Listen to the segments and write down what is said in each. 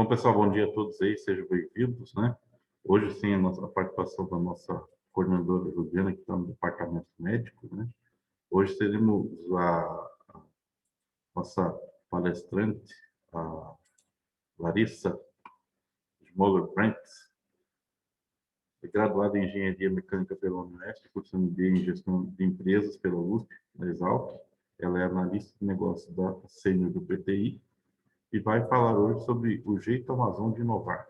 Bom, pessoal, bom dia a todos aí, sejam bem-vindos, né? Hoje, sim, a participação da nossa coordenadora Juliana, que está no departamento médico, né? Hoje teremos a nossa palestrante, a Larissa Schmoller-Brents, graduada em Engenharia Mecânica pela Unesp, cursando MBA em Gestão de Empresas pela USP, na Exalc. Ela é analista de negócios da Sênior do PTI e vai falar hoje sobre o jeito Amazon de inovar.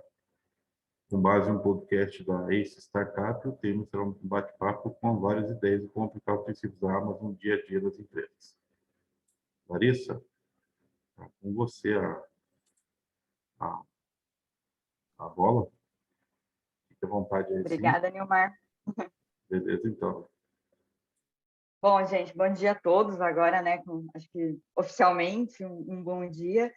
Com base em um podcast da Ace Startup, o tema será um bate-papo com várias ideias de como aplicar os princípios da Amazon no dia a dia das empresas. Larissa, tá com você a, a bola. Fique à vontade aí, sim. Obrigada, Nilmar. Beleza, então. Bom, gente, bom dia a todos agora, né? Acho que oficialmente um bom dia.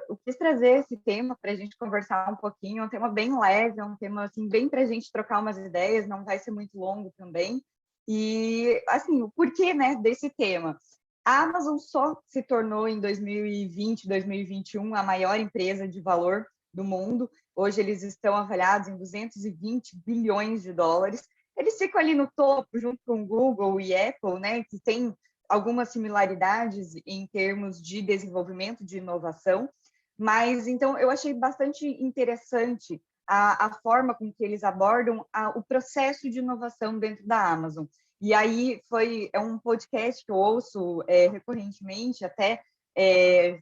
Eu quis trazer esse tema para a gente conversar um pouquinho, é um tema bem leve, é um tema assim, bem para a gente trocar umas ideias, não vai ser muito longo também. E, assim, o porquê, né, desse tema? A Amazon só se tornou em 2020, 2021 a maior empresa de valor do mundo. Hoje eles estão avaliados em 220 bilhões de dólares. Eles ficam ali no topo, junto com Google e Apple, né, que tem algumas similaridades em termos de desenvolvimento, de inovação, mas então eu achei bastante interessante a forma com que eles abordam o processo de inovação dentro da Amazon. E aí é um podcast que eu ouço recorrentemente, até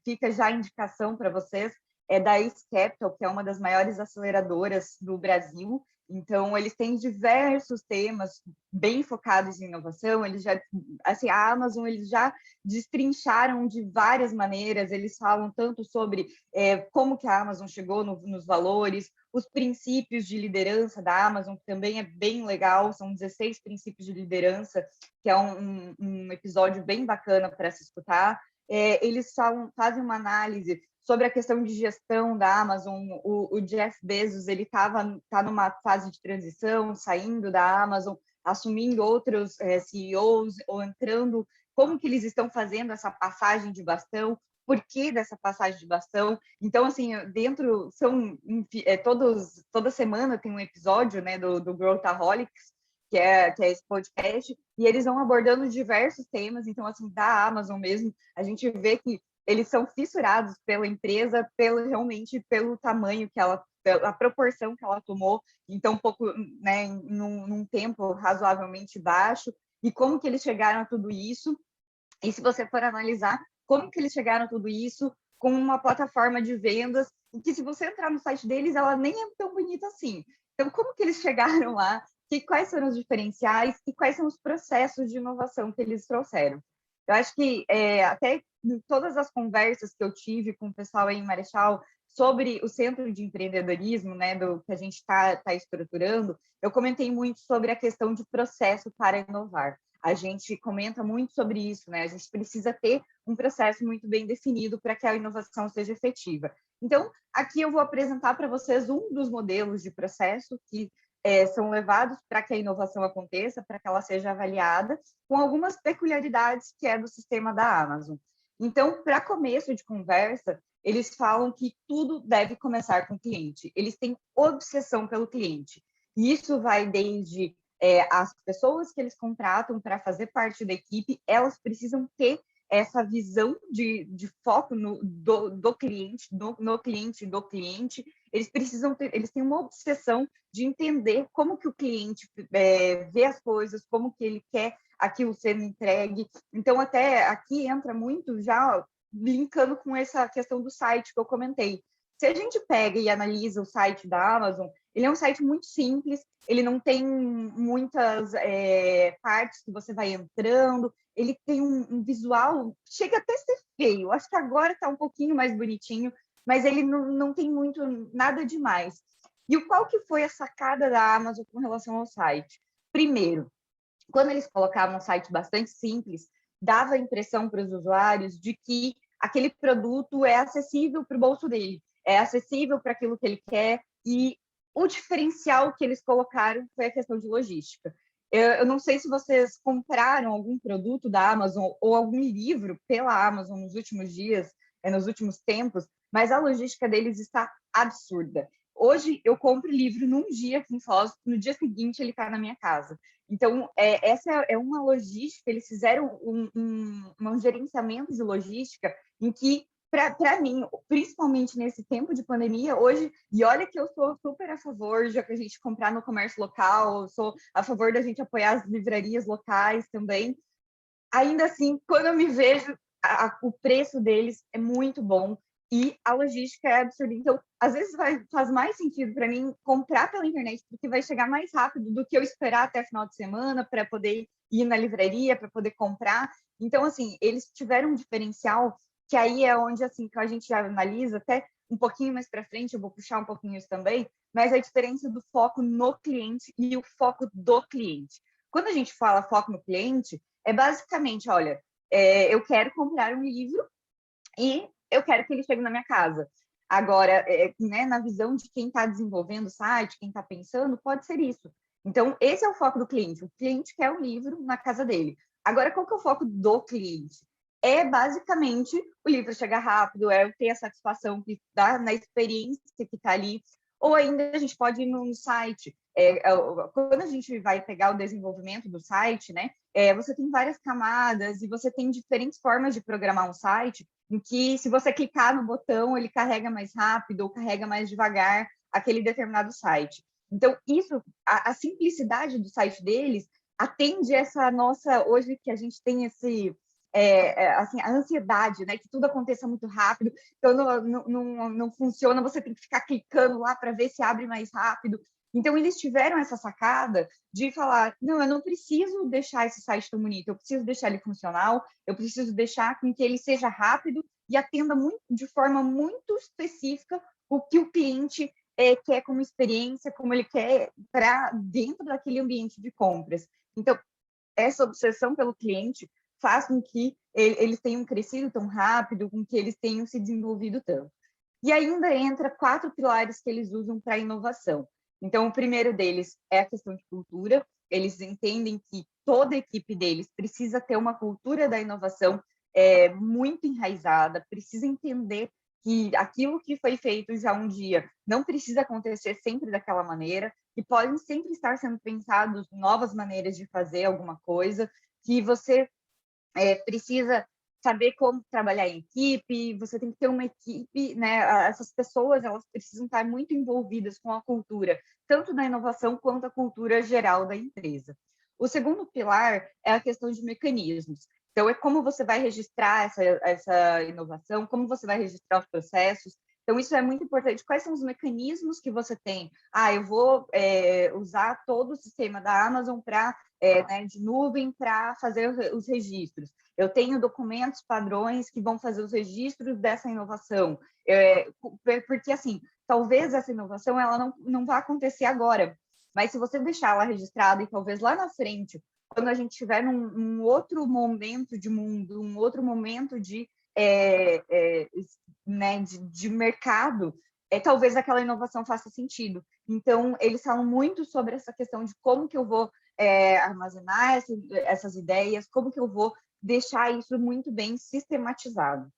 fica já a indicação para vocês, é da Ace Capital, que é uma das maiores aceleradoras do Brasil. Então, eles têm diversos temas bem focados em inovação. Eles já, assim, a Amazon, eles já destrincharam de várias maneiras. Eles falam tanto sobre como que a Amazon chegou nos valores, os princípios de liderança da Amazon, que também é bem legal. São 16 princípios de liderança, que é um episódio bem bacana para se escutar. Eles fazem uma análise sobre a questão de gestão da Amazon. O Jeff Bezos, ele tá numa fase de transição, saindo da Amazon, assumindo outros CEOs, ou entrando, como que eles estão fazendo essa passagem de bastão, por que dessa passagem de bastão. Então, assim, dentro, toda semana tem um episódio, né, do Growthaholics, que é esse podcast, e eles vão abordando diversos temas. Então, assim, da Amazon mesmo, a gente vê que eles são fissurados pela empresa, realmente pelo tamanho que a proporção que ela tomou em tão pouco, né, num tempo razoavelmente baixo, e como que eles chegaram a tudo isso. E se você for analisar como que eles chegaram a tudo isso com uma plataforma de vendas, que se você entrar no site deles, ela nem é tão bonita assim. Então, como que eles chegaram lá? Quais foram os diferenciais e quais são os processos de inovação que eles trouxeram? Eu acho que até em todas as conversas que eu tive com o pessoal aí em Marechal sobre o centro de empreendedorismo, né, do que a gente está estruturando, eu comentei muito sobre a questão de processo para inovar. A gente comenta muito sobre isso, né? A gente precisa ter um processo muito bem definido para que a inovação seja efetiva. Então, aqui eu vou apresentar para vocês um dos modelos de processo que são levados para que a inovação aconteça, para que ela seja avaliada, com algumas peculiaridades que é do sistema da Amazon. Então, para começo de conversa, eles falam que tudo deve começar com o cliente. Eles têm obsessão pelo cliente. E isso vai desde as pessoas que eles contratam para fazer parte da equipe, elas precisam ter essa visão de foco do cliente, no cliente, do cliente. Eles têm uma obsessão de entender como que o cliente vê as coisas, como que ele quer aquilo sendo entregue. Então, até aqui entra muito já linkando com essa questão do site que eu comentei. Se a gente pega e analisa o site da Amazon, ele é um site muito simples, ele não tem muitas partes que você vai entrando, ele tem um visual, chega até a ser feio, acho que agora está um pouquinho mais bonitinho, mas ele não tem muito nada demais. E qual que foi a sacada da Amazon com relação ao site? Primeiro, quando eles colocavam um site bastante simples, dava a impressão para os usuários de que aquele produto é acessível para o bolso dele, é acessível para aquilo que ele quer, e o diferencial que eles colocaram foi a questão de logística. Eu não sei se vocês compraram algum produto da Amazon ou algum livro pela Amazon nos últimos dias, nos últimos tempos, mas a logística deles está absurda. Hoje, eu compro livro num dia com Foz, no dia seguinte ele está na minha casa. Então, essa é uma logística, eles fizeram um gerenciamento de logística em que, para mim, principalmente nesse tempo de pandemia, hoje, e olha que eu sou super a favor de a gente comprar no comércio local, sou a favor da gente apoiar as livrarias locais também, ainda assim, quando eu me vejo, o preço deles é muito bom e a logística é absurda. Então, às vezes faz mais sentido para mim comprar pela internet, porque vai chegar mais rápido do que eu esperar até final de semana para poder ir na livraria, para poder comprar. Então, assim, eles tiveram um diferencial que aí é onde, assim, que a gente já analisa até um pouquinho mais para frente, eu vou puxar um pouquinho isso também, mas a diferença do foco no cliente e o foco do cliente. Quando a gente fala foco no cliente, é basicamente, olha, eu quero comprar um livro e eu quero que ele chegue na minha casa. Agora, né, na visão de quem está desenvolvendo o site, quem está pensando, pode ser isso. Então, esse é o foco do cliente. O cliente quer um livro na casa dele. Agora, qual que é o foco do cliente? É basicamente o livro chegar rápido, é eu ter a satisfação que dá na experiência que está ali, ou ainda a gente pode ir no site. Quando a gente vai pegar o desenvolvimento do site, né, você tem várias camadas e você tem diferentes formas de programar um site, em que se você clicar no botão, ele carrega mais rápido ou carrega mais devagar aquele determinado site. Então, isso, a simplicidade do site deles atende essa nossa, hoje que a gente tem esse, assim, a ansiedade, né, que tudo aconteça muito rápido, então não funciona, você tem que ficar clicando lá para ver se abre mais rápido. Então, eles tiveram essa sacada de falar, não, eu não preciso deixar esse site tão bonito, eu preciso deixar ele funcional, eu preciso deixar com que ele seja rápido e atenda muito, de forma muito específica o que o cliente quer como experiência, como ele quer para dentro daquele ambiente de compras. Então, essa obsessão pelo cliente faz com que eles tenham crescido tão rápido, com que eles tenham se desenvolvido tanto. E ainda entra 4 pilares que eles usam para a inovação. Então, o primeiro deles é a questão de cultura. Eles entendem que toda a equipe deles precisa ter uma cultura da inovação muito enraizada, precisa entender que aquilo que foi feito já um dia não precisa acontecer sempre daquela maneira, que podem sempre estar sendo pensados novas maneiras de fazer alguma coisa, que você precisa saber como trabalhar em equipe, você tem que ter uma equipe, né? Essas pessoas, elas precisam estar muito envolvidas com a cultura, tanto da inovação quanto a cultura geral da empresa. O segundo pilar é a questão de mecanismos. Então, é como você vai registrar essa inovação, como você vai registrar os processos. Então, isso é muito importante. Quais são os mecanismos que você tem? Eu vou usar todo o sistema da Amazon né, de nuvem para fazer os registros. Eu tenho documentos padrões que vão fazer os registros dessa inovação. Porque, assim, talvez essa inovação ela não vá acontecer agora, mas se você deixar ela registrada e talvez lá na frente, quando a gente tiver num outro momento de mundo, um outro momento né, de mercado, talvez aquela inovação faça sentido. Então, eles falam muito sobre essa questão de como que eu vou armazenar essas ideias, como que eu vou deixar isso muito bem sistematizado.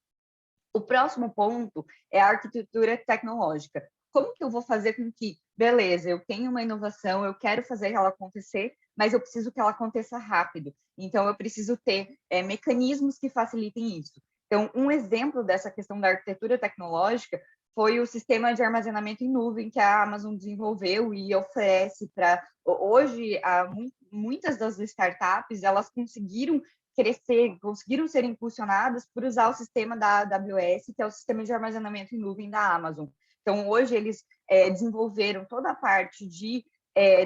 O próximo ponto é a arquitetura tecnológica. Como que eu vou fazer com que, beleza, eu tenho uma inovação, eu quero fazer ela acontecer, mas eu preciso que ela aconteça rápido. Então, eu preciso ter mecanismos que facilitem isso. Então, um exemplo dessa questão da arquitetura tecnológica foi o sistema de armazenamento em nuvem que a Amazon desenvolveu e oferece para... Hoje, muitas das startups, elas conseguiram crescer, conseguiram ser impulsionadas por usar o sistema da AWS, que é o sistema de armazenamento em nuvem da Amazon. Então, hoje, eles desenvolveram toda a parte de,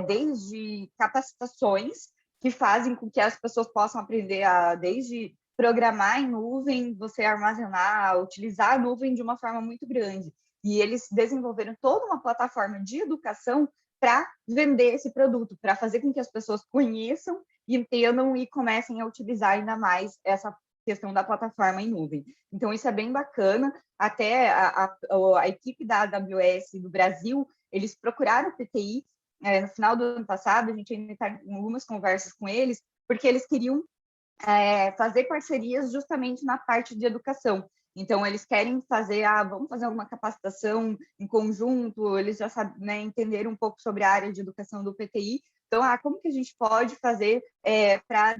desde capacitações, que fazem com que as pessoas possam aprender desde programar em nuvem, você armazenar, utilizar a nuvem de uma forma muito grande. E eles desenvolveram toda uma plataforma de educação para vender esse produto, para fazer com que as pessoas conheçam, entendam e comecem a utilizar ainda mais essa questão da plataforma em nuvem. Então, isso é bem bacana. Até a equipe da AWS do Brasil, eles procuraram o PTI no final do ano passado, a gente ainda está em algumas conversas com eles, porque eles queriam fazer parcerias justamente na parte de educação. Então, eles querem fazer, vamos fazer alguma capacitação em conjunto, eles já sabem, né, entenderam um pouco sobre a área de educação do PTI. Então, como que a gente pode fazer para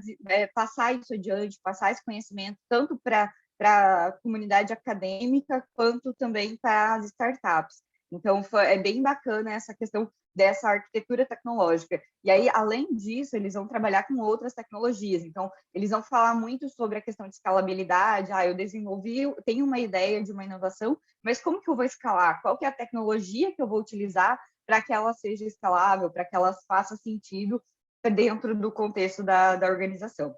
passar isso adiante, passar esse conhecimento, tanto para a comunidade acadêmica, quanto também para as startups. Então, é bem bacana essa questão dessa arquitetura tecnológica. E aí, além disso, eles vão trabalhar com outras tecnologias. Então, eles vão falar muito sobre a questão de escalabilidade. Eu desenvolvi, tenho uma ideia de uma inovação, mas como que eu vou escalar? Qual que é a tecnologia que eu vou utilizar para que ela seja escalável, para que ela faça sentido dentro do contexto da organização?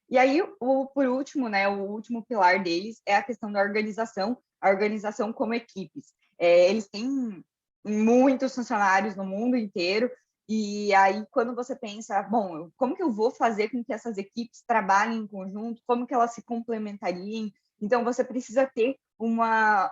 E aí, por último, né, o último pilar deles é a questão da organização, a organização como equipes. Eles têm muitos funcionários no mundo inteiro, e aí quando você pensa, bom, como que eu vou fazer com que essas equipes trabalhem em conjunto, como que elas se complementariem? Então, você precisa ter uma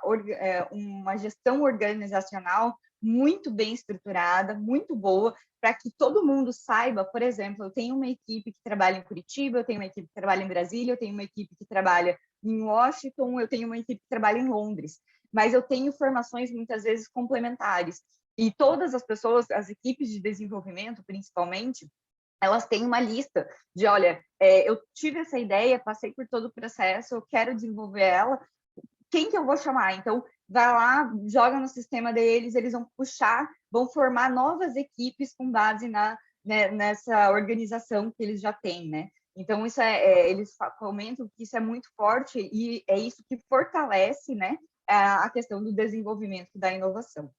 gestão organizacional muito bem estruturada, muito boa, para que todo mundo saiba, por exemplo, eu tenho uma equipe que trabalha em Curitiba, eu tenho uma equipe que trabalha em Brasília, eu tenho uma equipe que trabalha em Washington, eu tenho uma equipe que trabalha em Londres, mas eu tenho formações muitas vezes complementares. E todas as pessoas, as equipes de desenvolvimento, principalmente, elas têm uma lista de, olha, eu tive essa ideia, passei por todo o processo, eu quero desenvolver ela, quem que eu vou chamar? Então, vai lá, joga no sistema deles, eles vão puxar, vão formar novas equipes com base nessa organização que eles já têm, né? Então, isso eles comentam que isso é muito forte e é isso que fortalece, né, a questão do desenvolvimento da inovação.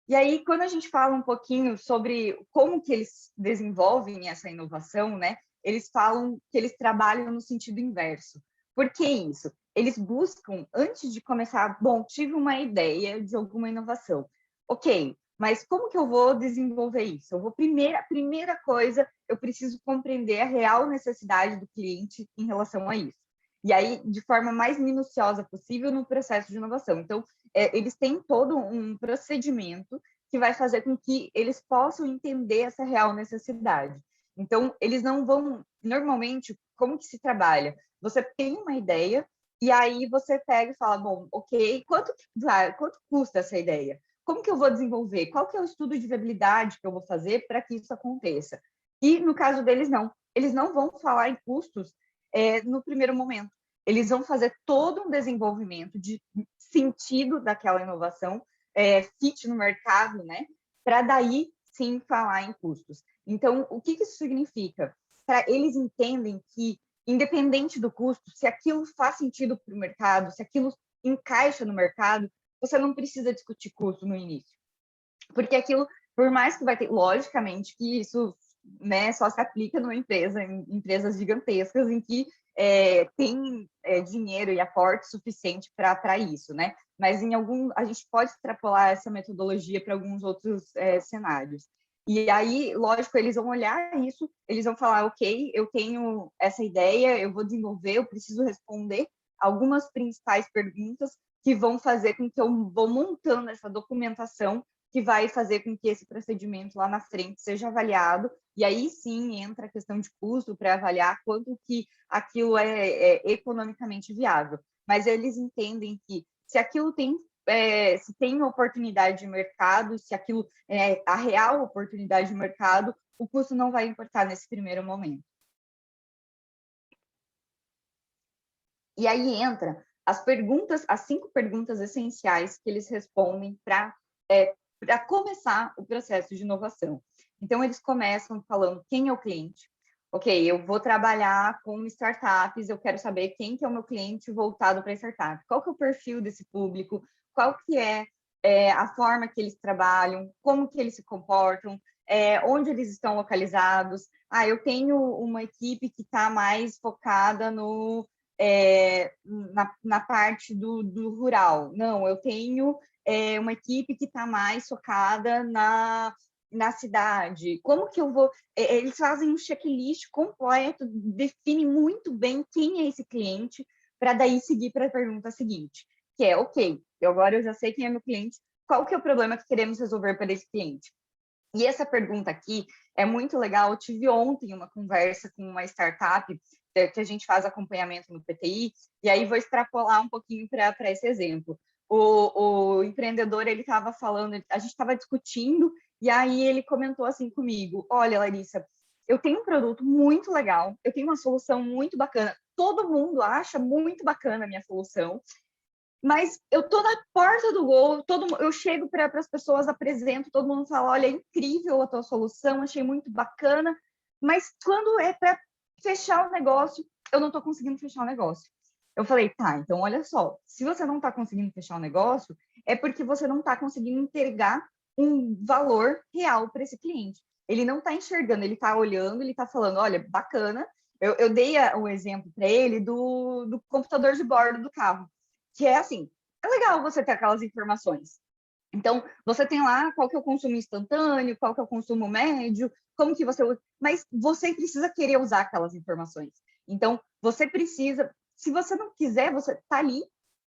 E aí, quando a gente fala um pouquinho sobre como que eles desenvolvem essa inovação, né, eles falam que eles trabalham no sentido inverso. Por que isso? Eles buscam, antes de começar, bom, tive uma ideia de alguma inovação. Ok, mas como que eu vou desenvolver isso? Primeira coisa, eu preciso compreender a real necessidade do cliente em relação a isso. E aí, de forma mais minuciosa possível no processo de inovação. Então, eles têm todo um procedimento que vai fazer com que eles possam entender essa real necessidade. Então, eles não vão... Normalmente, como que se trabalha? Você tem uma ideia e aí você pega e fala, bom, ok, quanto custa essa ideia? Como que eu vou desenvolver? Qual que é o estudo de viabilidade que eu vou fazer para que isso aconteça? E no caso deles, não. Eles não vão falar em custos no primeiro momento. Eles vão fazer todo um desenvolvimento de sentido daquela inovação, fit no mercado, né? Para daí sim falar em custos. Então, o que isso significa? Eles entendem que, independente do custo, se aquilo faz sentido para o mercado, se aquilo encaixa no mercado, você não precisa discutir custo no início. Porque aquilo, por mais que vai ter, logicamente, que isso, né, só se aplica numa empresa, em empresas gigantescas, em que tem dinheiro e aporte suficiente para isso, né? Mas a gente pode extrapolar essa metodologia para alguns outros cenários. E aí, lógico, eles vão olhar isso, eles vão falar, ok, eu tenho essa ideia, eu vou desenvolver, eu preciso responder algumas principais perguntas que vão fazer com que eu vou montando essa documentação que vai fazer com que esse procedimento lá na frente seja avaliado, e aí sim entra a questão de custo para avaliar quanto que aquilo é economicamente viável. Mas eles entendem que se aquilo tem se tem oportunidade de mercado, se aquilo é a real oportunidade de mercado, o custo não vai importar nesse primeiro momento. E aí entra as 5 perguntas essenciais que eles respondem para começar o processo de inovação. Então, eles começam falando quem é o cliente. Ok, eu vou trabalhar com startups, eu quero saber quem que é o meu cliente voltado para startup. Qual que é o perfil desse público? Qual que é a forma que eles trabalham? Como que eles se comportam? Onde eles estão localizados? Eu tenho uma equipe que está mais focada na parte do rural. Não, eu tenho uma equipe que está mais focada na cidade. Como que eu vou... Eles fazem um checklist completo, define muito bem quem é esse cliente, para daí seguir para a pergunta seguinte, que é, ok, agora eu já sei quem é meu cliente, qual que é o problema que queremos resolver para esse cliente? E essa pergunta aqui, é muito legal. Eu tive ontem uma conversa com uma startup que a gente faz acompanhamento no PTI, e aí vou extrapolar um pouquinho para esse exemplo. O empreendedor, ele estava falando, a gente estava discutindo, e aí ele comentou assim comigo: olha, Larissa, eu tenho um produto muito legal, eu tenho uma solução muito bacana, todo mundo acha muito bacana a minha solução, mas eu tô na porta do gol, eu chego para as pessoas, apresento, todo mundo fala: olha, é incrível a tua solução, achei muito bacana, mas quando é para fechar o negócio, eu não estou conseguindo fechar o negócio. Eu falei: tá, então olha só, se você não está conseguindo fechar o negócio, é porque você não está conseguindo entregar um valor real para esse cliente. Ele não está enxergando, ele está olhando, ele está falando: olha, bacana. Eu dei um exemplo para ele do computador de bordo do carro, que é assim, é legal você ter aquelas informações. Então, você tem lá qual que é o consumo instantâneo, qual que é o consumo médio, como que você usa, mas você precisa querer usar aquelas informações. Então, você precisa, se você não quiser, você tá ali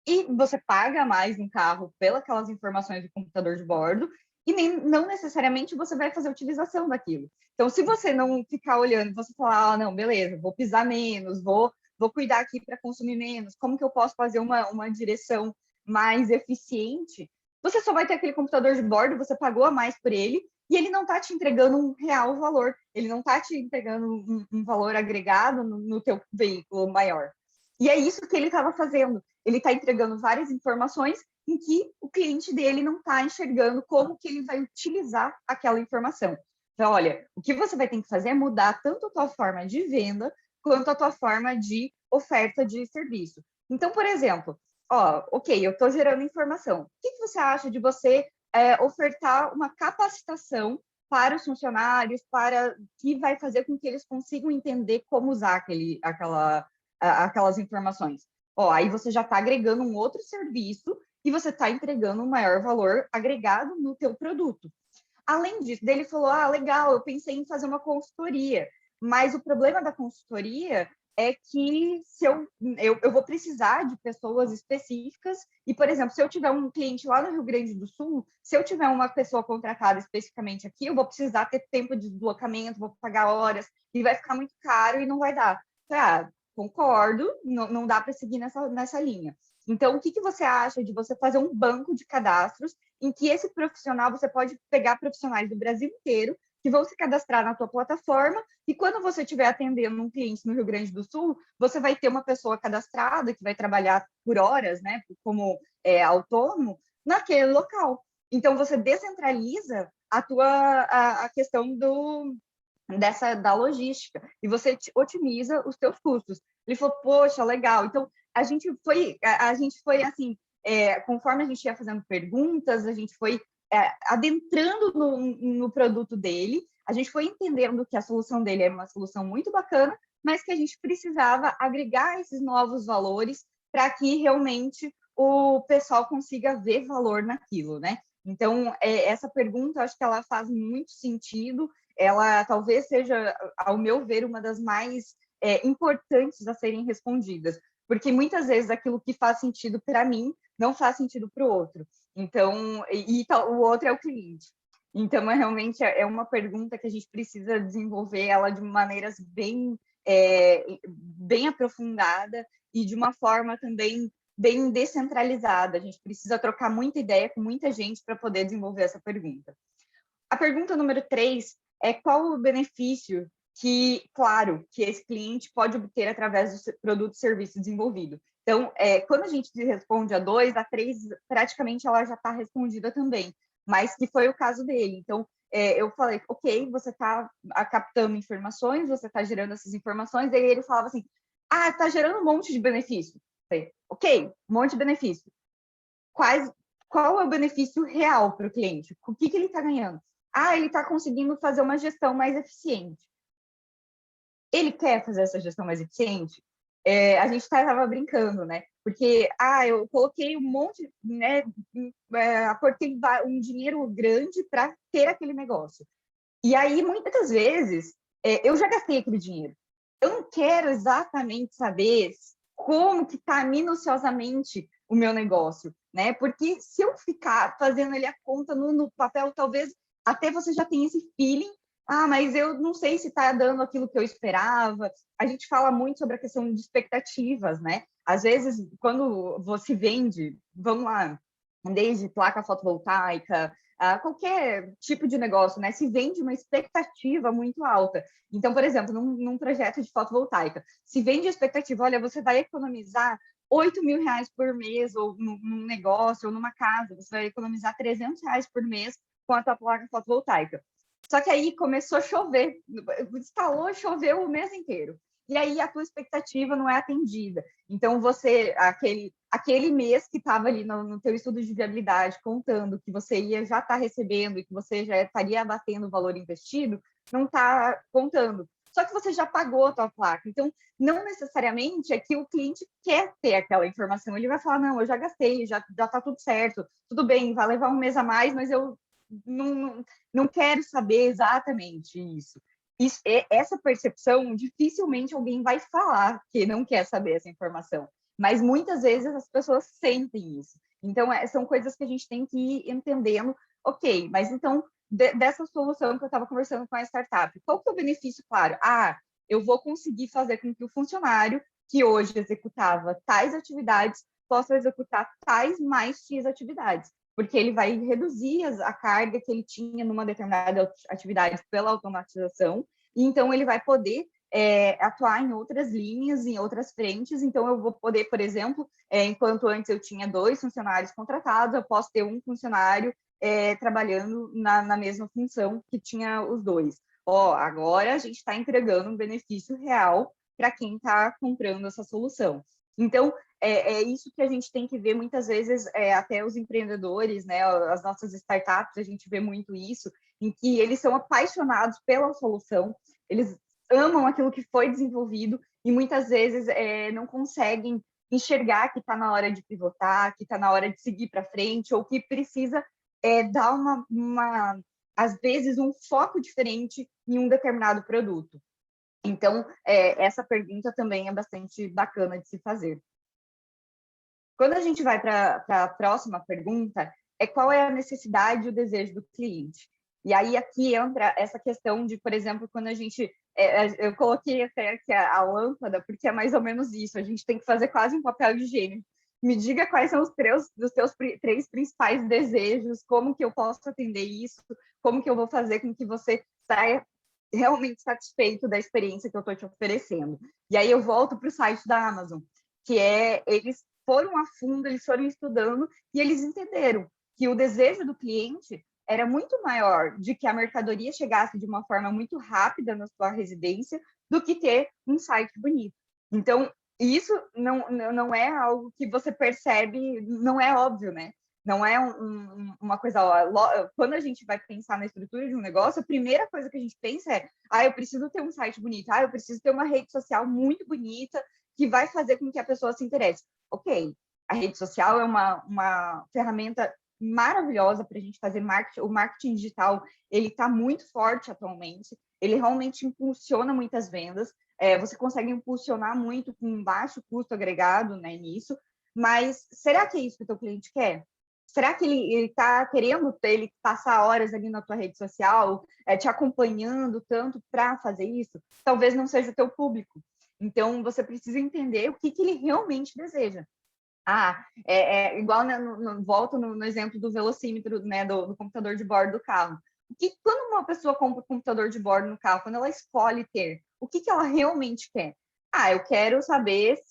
e você paga mais no carro pelas aquelas informações do computador de bordo e nem, não necessariamente você vai fazer utilização daquilo. Então, se você não ficar olhando, você falar: ah, não, beleza, vou pisar menos, vou cuidar aqui para consumir menos, como que eu posso fazer uma direção mais eficiente, você só vai ter aquele computador de bordo, você pagou a mais por ele, e ele não está te entregando um real valor, ele não está te entregando um valor agregado no teu veículo maior. E é isso que ele estava fazendo. Ele está entregando várias informações em que o cliente dele não está enxergando como que ele vai utilizar aquela informação. Então, olha, o que você vai ter que fazer é mudar tanto a tua forma de venda quanto a tua forma de oferta de serviço. Então, por exemplo, ok, eu estou gerando informação. O que você acha de você ofertar uma capacitação para os funcionários, para que vai fazer com que eles consigam entender como usar aquelas informações? Aí você já está agregando um outro serviço e você está entregando um maior valor agregado no teu produto. Além disso, ele falou: ah, legal, eu pensei em fazer uma consultoria, mas o problema da consultoria é que se eu vou precisar de pessoas específicas e, por exemplo, se eu tiver um cliente lá no Rio Grande do Sul, se eu tiver uma pessoa contratada especificamente aqui, eu vou precisar ter tempo de deslocamento, vou pagar horas e vai ficar muito caro e não vai dar. Concordo, não dá para seguir nessa linha. Então, o que você acha de você fazer um banco de cadastros em que esse profissional, você pode pegar profissionais do Brasil inteiro que vão se cadastrar na tua plataforma e quando você estiver atendendo um cliente no Rio Grande do Sul, você vai ter uma pessoa cadastrada que vai trabalhar por horas, né, como autônomo, naquele local. Então, você descentraliza a questão da logística e você otimiza os teus custos. Ele falou: poxa, legal. Então, a gente foi assim, conforme a gente ia fazendo perguntas, a gente foi adentrando no produto dele, a gente foi entendendo que a solução dele era uma solução muito bacana, mas que a gente precisava agregar esses novos valores para que realmente o pessoal consiga ver valor naquilo, né? Então, essa pergunta, acho que ela faz muito sentido, ela talvez seja, ao meu ver, uma das mais importantes a serem respondidas, porque muitas vezes aquilo que faz sentido para mim não faz sentido para o outro. Então, o outro é o cliente. Então, realmente é uma pergunta que a gente precisa desenvolver ela de maneiras bem aprofundada e de uma forma também bem descentralizada. A gente precisa trocar muita ideia com muita gente para poder desenvolver essa pergunta. A pergunta número 3 é: qual o benefício claro, que esse cliente pode obter através do produto e serviço desenvolvido? Então, quando a gente responde a 2, a 3, praticamente ela já está respondida também, mas que foi o caso dele. Então, eu falei: ok, você está captando informações, você está gerando essas informações, e aí ele falava assim: ah, está gerando um monte de benefício. Falei: ok, um monte de benefício. Qual é o benefício real para o cliente? O que ele está ganhando? Ah, ele está conseguindo fazer uma gestão mais eficiente. Ele quer fazer essa gestão mais eficiente? A gente estava brincando, né? Porque, eu coloquei um monte, né? Aportei um dinheiro grande para ter aquele negócio. E aí, muitas vezes, eu já gastei aquele dinheiro. Eu não quero exatamente saber como que está minuciosamente o meu negócio, né? Porque se eu ficar fazendo ele a conta no papel, talvez até você já tenha esse feeling Ah, mas eu não sei se está dando aquilo que eu esperava. A gente fala muito sobre a questão de expectativas, né? Às vezes, quando você vende, vamos lá, desde placa fotovoltaica, a qualquer tipo de negócio, né? Se vende uma expectativa muito alta. Então, por exemplo, num projeto de fotovoltaica, se vende a expectativa, olha, você vai economizar R$ 8.000 por mês, ou num negócio, ou numa casa, você vai economizar R$ 300 por mês com a tua placa fotovoltaica. Só que aí começou a chover, instalou, choveu o mês inteiro. E aí a tua expectativa não é atendida. Então, aquele mês que estava ali no teu estudo de viabilidade, contando que você ia já estar recebendo e que você já estaria abatendo o valor investido, não está contando. Só que você já pagou a tua placa. Então, não necessariamente é que o cliente quer ter aquela informação. Ele vai falar, não, eu já gastei, já está tudo certo, tudo bem, vai levar um mês a mais, mas eu não quero saber exatamente isso. Essa percepção, dificilmente alguém vai falar que não quer saber essa informação, mas muitas vezes as pessoas sentem isso. Então, são coisas que a gente tem que ir entendendo. Ok, mas então, dessa solução que eu estava conversando com a startup, qual que é o benefício claro? Ah, eu vou conseguir fazer com que o funcionário que hoje executava tais atividades possa executar tais mais X atividades, porque ele vai reduzir a carga que ele tinha numa determinada atividade pela automatização, e então ele vai poder atuar em outras linhas, em outras frentes. Então, eu vou poder, por exemplo, enquanto antes eu tinha 2 funcionários contratados, eu posso ter um funcionário trabalhando na mesma função que tinha os 2. Agora a gente está entregando um benefício real para quem está comprando essa solução. Então, é isso que a gente tem que ver muitas vezes, até os empreendedores, né, as nossas startups, a gente vê muito isso, em que eles são apaixonados pela solução, eles amam aquilo que foi desenvolvido e muitas vezes não conseguem enxergar que está na hora de pivotar, que está na hora de seguir para frente, ou que precisa dar às vezes, um foco diferente em um determinado produto. Então, essa pergunta também é bastante bacana de se fazer. Quando a gente vai para a próxima pergunta, qual é a necessidade e o desejo do cliente? E aí aqui entra essa questão de, por exemplo, quando a gente... eu coloquei até aqui a lâmpada, porque é mais ou menos isso, a gente tem que fazer quase um papel de gênio. Me diga quais são os teus 3 principais desejos, como que eu posso atender isso, como que eu vou fazer com que você saia realmente satisfeito da experiência que eu estou te oferecendo. E aí eu volto para o site da Amazon, que eles foram a fundo, eles foram estudando e eles entenderam que o desejo do cliente era muito maior de que a mercadoria chegasse de uma forma muito rápida na sua residência do que ter um site bonito. Então, isso não é algo que você percebe, não é óbvio, né? Não é uma coisa... Quando a gente vai pensar na estrutura de um negócio, a primeira coisa que a gente pensa é eu preciso ter um site bonito, eu preciso ter uma rede social muito bonita que vai fazer com que a pessoa se interesse. Ok, a rede social é uma ferramenta maravilhosa para a gente fazer marketing. O marketing digital, ele está muito forte atualmente, ele realmente impulsiona muitas vendas, você consegue impulsionar muito com um baixo custo agregado, né, nisso, mas será que é isso que o teu cliente quer? Será que ele está querendo ele passar horas ali na tua rede social, te acompanhando tanto para fazer isso? Talvez não seja o teu público. Então, você precisa entender o que ele realmente deseja. Igual, né, volto no exemplo do velocímetro, né, do computador de bordo do carro. Quando uma pessoa compra um computador de bordo no carro, quando ela escolhe ter, o que ela realmente quer? Eu quero saber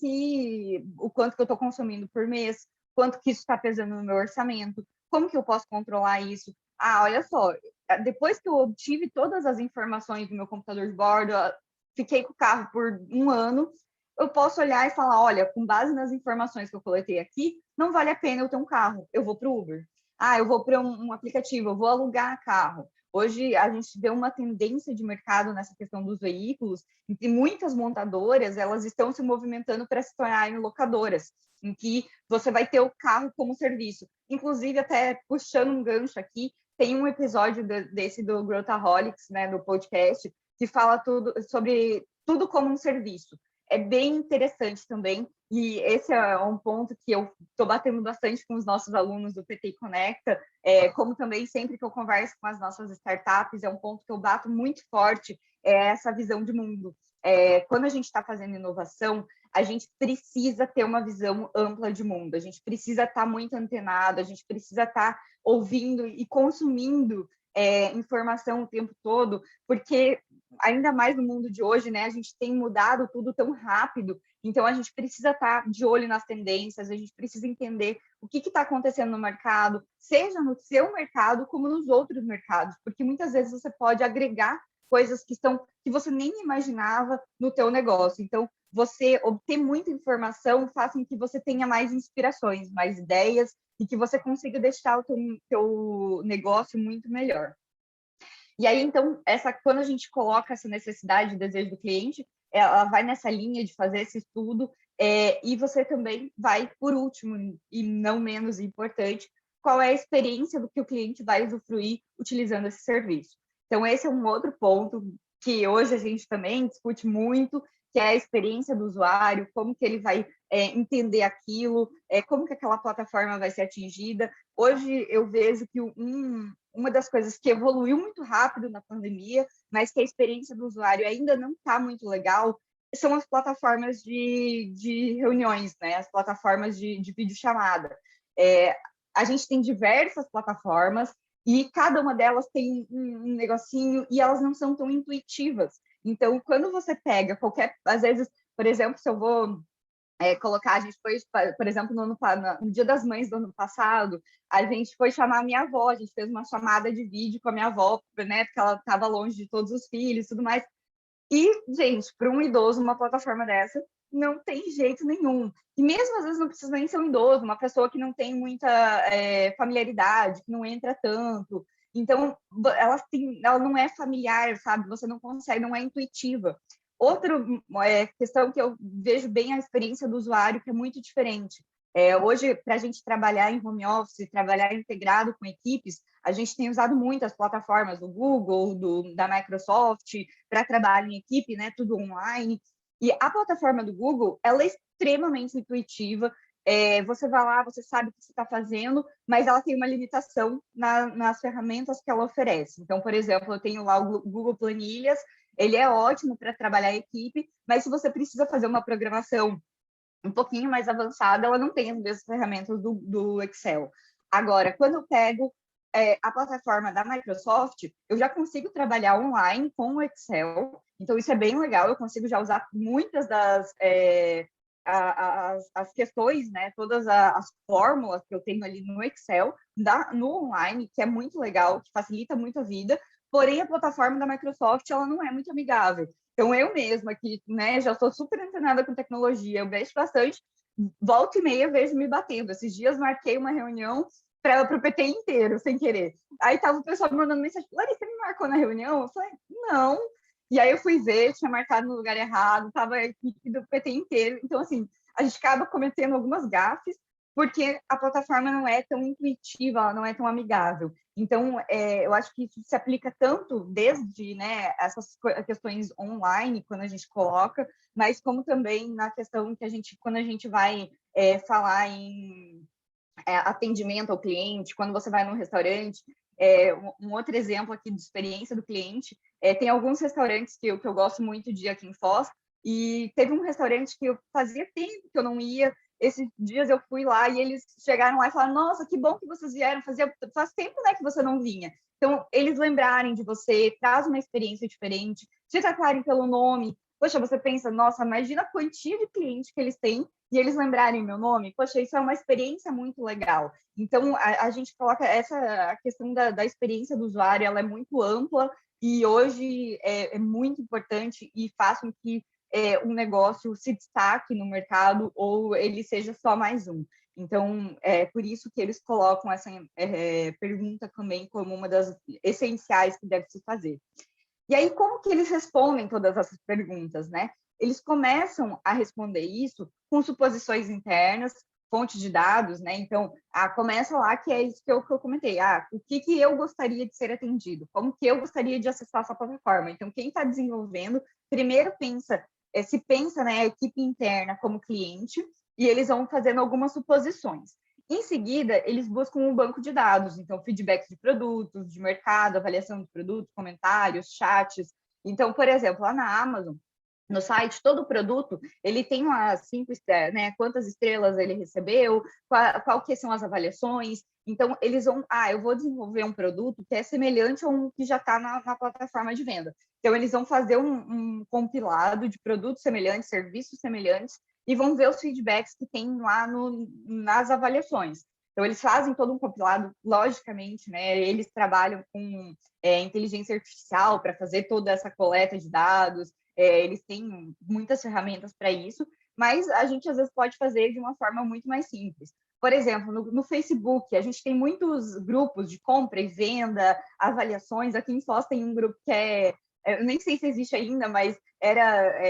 o quanto que eu estou consumindo por mês, quanto que isso está pesando no meu orçamento, como que eu posso controlar isso? Olha só, depois que eu obtive todas as informações do meu computador de bordo, fiquei com o carro por 1 ano, eu posso olhar e falar, olha, com base nas informações que eu coletei aqui, não vale a pena eu ter um carro, eu vou para o Uber. Eu vou para um aplicativo, eu vou alugar carro. Hoje, a gente vê uma tendência de mercado nessa questão dos veículos, em que muitas montadoras, elas estão se movimentando para se tornarem locadoras, em que você vai ter o carro como serviço. Inclusive, até puxando um gancho aqui, tem um episódio desse do Growthaholics, né, do podcast, que fala sobre tudo como um serviço. é bem interessante também, e esse é um ponto que eu estou batendo bastante com os nossos alunos do PT Conecta, como também sempre que eu converso com as nossas startups, é um ponto que eu bato muito forte, é essa visão de mundo. Quando a gente está fazendo inovação, a gente precisa ter uma visão ampla de mundo, a gente precisa estar muito antenado, a gente precisa estar ouvindo e consumindo informação o tempo todo, porque ainda mais no mundo de hoje, né, a gente tem mudado tudo tão rápido, então a gente precisa estar de olho nas tendências, a gente precisa entender o que está acontecendo no mercado, seja no seu mercado como nos outros mercados, porque muitas vezes você pode agregar coisas que você nem imaginava no teu negócio. Então, você obter muita informação faz com que você tenha mais inspirações, mais ideias e que você consiga deixar o teu negócio muito melhor. E aí, então, quando a gente coloca essa necessidade e desejo do cliente, ela vai nessa linha de fazer esse estudo, e você também vai, por último, e não menos importante, qual é a experiência do que o cliente vai usufruir utilizando esse serviço. Então, esse é um outro ponto que hoje a gente também discute muito, que é a experiência do usuário, como que ele vai entender aquilo, como que aquela plataforma vai ser atingida. Hoje eu vejo que uma das coisas que evoluiu muito rápido na pandemia, mas que a experiência do usuário ainda não está muito legal, são as plataformas de reuniões, né? As plataformas de videochamada. A gente tem diversas plataformas e cada uma delas tem um negocinho e elas não são tão intuitivas. Então, quando você pega às vezes, por exemplo, se eu vou colocar, a gente foi, por exemplo, no Dia das Mães do ano passado, a gente foi chamar a minha avó, a gente fez uma chamada de vídeo com a minha avó, né, porque ela estava longe de todos os filhos e tudo mais. E, gente, para um idoso, uma plataforma dessa não tem jeito nenhum. E mesmo às vezes não precisa nem ser um idoso, uma pessoa que não tem muita familiaridade, que não entra tanto. Então, ela não é familiar, sabe? Você não consegue, não é intuitiva. Outra questão que eu vejo bem a experiência do usuário, que é muito diferente. Hoje, para a gente trabalhar em home office, trabalhar integrado com equipes, a gente tem usado muito as plataformas do Google, da Microsoft, para trabalho em equipe, né, tudo online. E a plataforma do Google, ela é extremamente intuitiva. Você vai lá, você sabe o que você está fazendo, mas ela tem uma limitação nas ferramentas que ela oferece. Então, por exemplo, eu tenho lá o Google Planilhas, ele é ótimo para trabalhar em equipe, mas se você precisa fazer uma programação um pouquinho mais avançada, ela não tem as mesmas ferramentas do Excel. Agora, quando eu pego a plataforma da Microsoft, eu já consigo trabalhar online com o Excel, então isso é bem legal, eu consigo já usar muitas as questões, né, todas as fórmulas que eu tenho ali no Excel, no online, que é muito legal, que facilita muito a vida, porém a plataforma da Microsoft, ela não é muito amigável. Então, eu mesma, que né, já sou super antenada com tecnologia, eu vejo bastante, volta e meia vejo me batendo. Esses dias marquei uma reunião para o PT inteiro, sem querer. Aí tava o pessoal me mandando mensagem, Larissa, você me marcou na reunião? Eu falei, não. E aí eu fui ver, tinha marcado no lugar errado, tava a equipe do PT inteiro. Então, assim, a gente acaba cometendo algumas gafes, porque a plataforma não é tão intuitiva, ela não é tão amigável. Então, eu acho que isso se aplica tanto desde né, essas questões online, quando a gente coloca, mas como também na questão que quando a gente vai falar em atendimento ao cliente, quando você vai num restaurante. Um outro exemplo aqui de experiência do cliente, tem alguns restaurantes que eu gosto muito de ir aqui em Foz, e teve um restaurante que eu fazia tempo que eu não ia. Esses dias eu fui lá e eles chegaram lá e falaram, nossa, que bom que vocês vieram, faz tempo né, que você não vinha. Então, eles lembrarem de você, traz uma experiência diferente, te tratarem pelo nome. Poxa, você pensa, nossa, imagina a quantia de cliente que eles têm e eles lembrarem meu nome. Poxa, isso é uma experiência muito legal. Então, a gente coloca a questão da experiência do usuário, ela é muito ampla e hoje é muito importante e faz com que um negócio se destaque no mercado ou ele seja só mais um. Então, é por isso que eles colocam essa pergunta também como uma das essenciais que deve se fazer. E aí, como que eles respondem todas essas perguntas, né? Eles começam a responder isso com suposições internas, fontes de dados, né? Então, começa lá, que é isso que eu comentei. O que eu gostaria de ser atendido? Como que eu gostaria de acessar essa plataforma? Então, quem está desenvolvendo, primeiro pensa se pensa, né, a equipe interna como cliente, e eles vão fazendo algumas suposições. Em seguida, eles buscam um banco de dados, então feedbacks de produtos, de mercado, avaliação de produtos, comentários, chats. Então, por exemplo, lá na Amazon, no site, todo produto, ele tem umas 5 estrelas, né? Quantas estrelas ele recebeu, qual que são as avaliações. Então, eles vão, eu vou desenvolver um produto que é semelhante a um que já está na plataforma de venda. Então, eles vão fazer um compilado de produtos semelhantes, serviços semelhantes, e vão ver os feedbacks que tem lá nas avaliações. Então, eles fazem todo um compilado, logicamente, né? Eles trabalham com inteligência artificial para fazer toda essa coleta de dados, eles têm muitas ferramentas para isso, mas a gente às vezes pode fazer de uma forma muito mais simples. Por exemplo, no Facebook, a gente tem muitos grupos de compra e venda, avaliações. Aqui em Foz tem um grupo que eu nem sei se existe ainda, mas era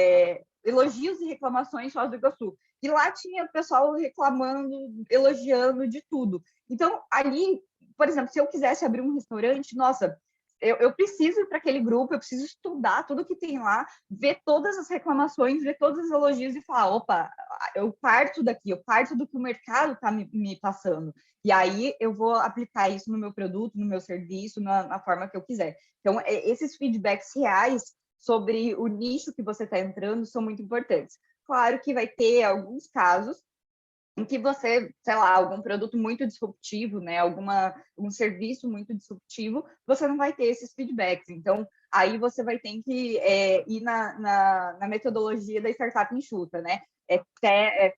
elogios e reclamações Foz do Iguaçu. E lá tinha o pessoal reclamando, elogiando de tudo. Então, ali, por exemplo, se eu quisesse abrir um restaurante, nossa, eu preciso ir para aquele grupo, eu preciso estudar tudo que tem lá, ver todas as reclamações, ver todos os elogios e falar, opa, eu parto daqui, eu parto do que o mercado está me passando. E aí eu vou aplicar isso no meu produto, no meu serviço, na forma que eu quiser. Então, esses feedbacks reais sobre o nicho que você está entrando são muito importantes. Claro que vai ter alguns casos em que você, sei lá, algum produto muito disruptivo, né, um serviço muito disruptivo, você não vai ter esses feedbacks. Então, aí você vai ter que ir na metodologia da startup enxuta, né?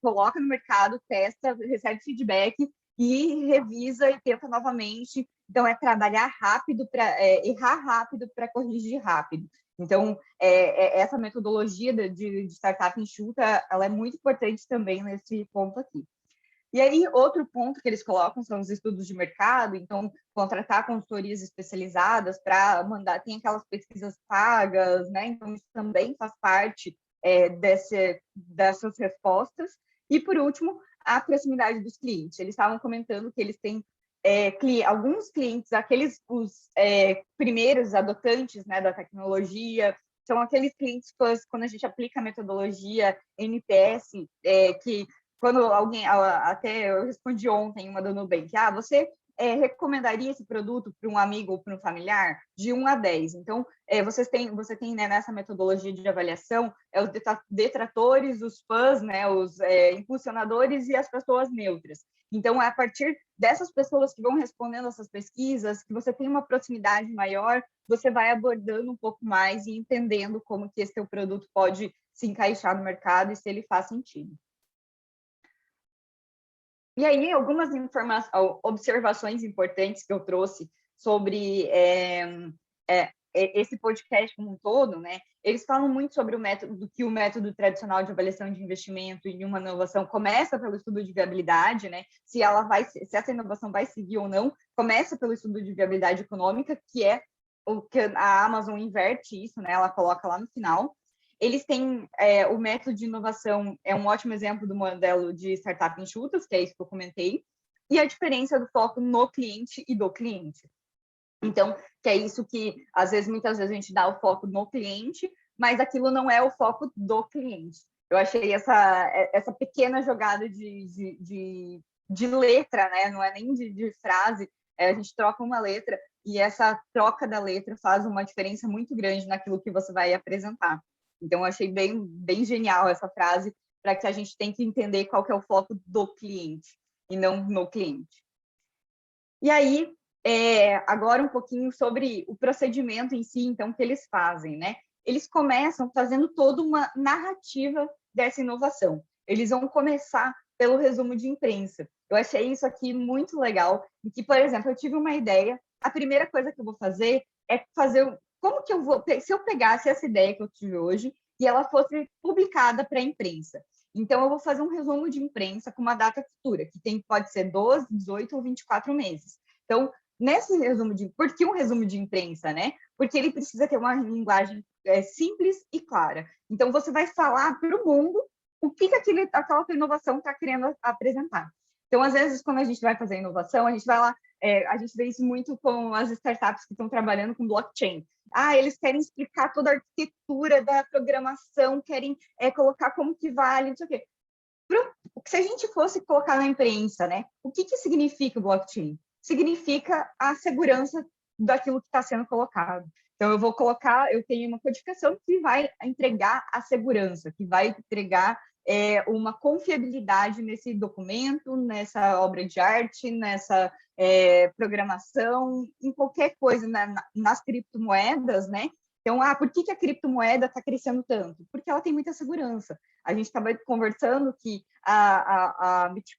Coloca no mercado, testa, recebe feedback e revisa e tenta novamente. Então, é trabalhar rápido, errar rápido para corrigir rápido. Então, essa metodologia de startup enxuta, ela é muito importante também nesse ponto aqui. E aí, outro ponto que eles colocam são os estudos de mercado, então, contratar consultorias especializadas para mandar, tem aquelas pesquisas pagas, né? Então, isso também faz parte dessas respostas. E, por último, a proximidade dos clientes. Eles estavam comentando que eles têm alguns clientes, os primeiros adotantes, né, da tecnologia, são aqueles clientes que, quando a gente aplica a metodologia NPS, que quando alguém, até eu respondi ontem uma do Nubank, você recomendaria esse produto para um amigo ou para um familiar? De 1 a 10. Então, você tem né, nessa metodologia de avaliação os detratores, os fãs, né, os impulsionadores e as pessoas neutras. Então, é a partir dessas pessoas que vão respondendo essas pesquisas, que você tem uma proximidade maior, você vai abordando um pouco mais e entendendo como que esse seu produto pode se encaixar no mercado e se ele faz sentido. E aí, algumas observações importantes que eu trouxe sobre esse podcast como um todo, né? Eles falam muito sobre o método tradicional de avaliação de investimento em uma inovação começa pelo estudo de viabilidade, né? Se essa inovação vai seguir ou não, começa pelo estudo de viabilidade econômica, que é o que a Amazon inverte isso, né? Ela coloca lá no final. Eles têm o método de inovação, é um ótimo exemplo do modelo de startup enxutas, que é isso que eu comentei, e a diferença do foco no cliente e do cliente. Então, que é isso que, muitas vezes a gente dá o foco no cliente, mas aquilo não é o foco do cliente. Eu achei essa pequena jogada de letra, né? Não é nem de frase, a gente troca uma letra, e essa troca da letra faz uma diferença muito grande naquilo que você vai apresentar. Então, eu achei bem, bem genial essa frase, para que a gente tem que entender qual que é o foco do cliente, e não no cliente. E aí, agora um pouquinho sobre o procedimento em si, então, que eles fazem, né? Eles começam fazendo toda uma narrativa dessa inovação. Eles vão começar pelo resumo de imprensa. Eu achei isso aqui muito legal, e que, por exemplo, eu tive uma ideia, a primeira coisa que eu vou fazer é fazer como que eu vou, se eu pegasse essa ideia que eu tive hoje e ela fosse publicada para a imprensa. Então, eu vou fazer um resumo de imprensa com uma data futura, que pode ser 12, 18 ou 24 meses. Então, nesse resumo por que um resumo de imprensa, né? Porque ele precisa ter uma linguagem simples e clara. Então, você vai falar para o mundo o que aquela inovação está querendo apresentar. Então, às vezes, quando a gente vai fazer inovação, a gente vai lá, a gente vê isso muito com as startups que estão trabalhando com blockchain. Eles querem explicar toda a arquitetura da programação, querem colocar como que vale, não sei o quê. Se a gente fosse colocar na imprensa, né, o que significa o blockchain? Significa a segurança daquilo que está sendo colocado. Então, eu tenho uma codificação que vai entregar a segurança, que vai entregar uma confiabilidade nesse documento, nessa obra de arte, nessa programação, em qualquer coisa, nas criptomoedas, né? Então, por que a criptomoeda está crescendo tanto? Porque ela tem muita segurança. A gente estava conversando que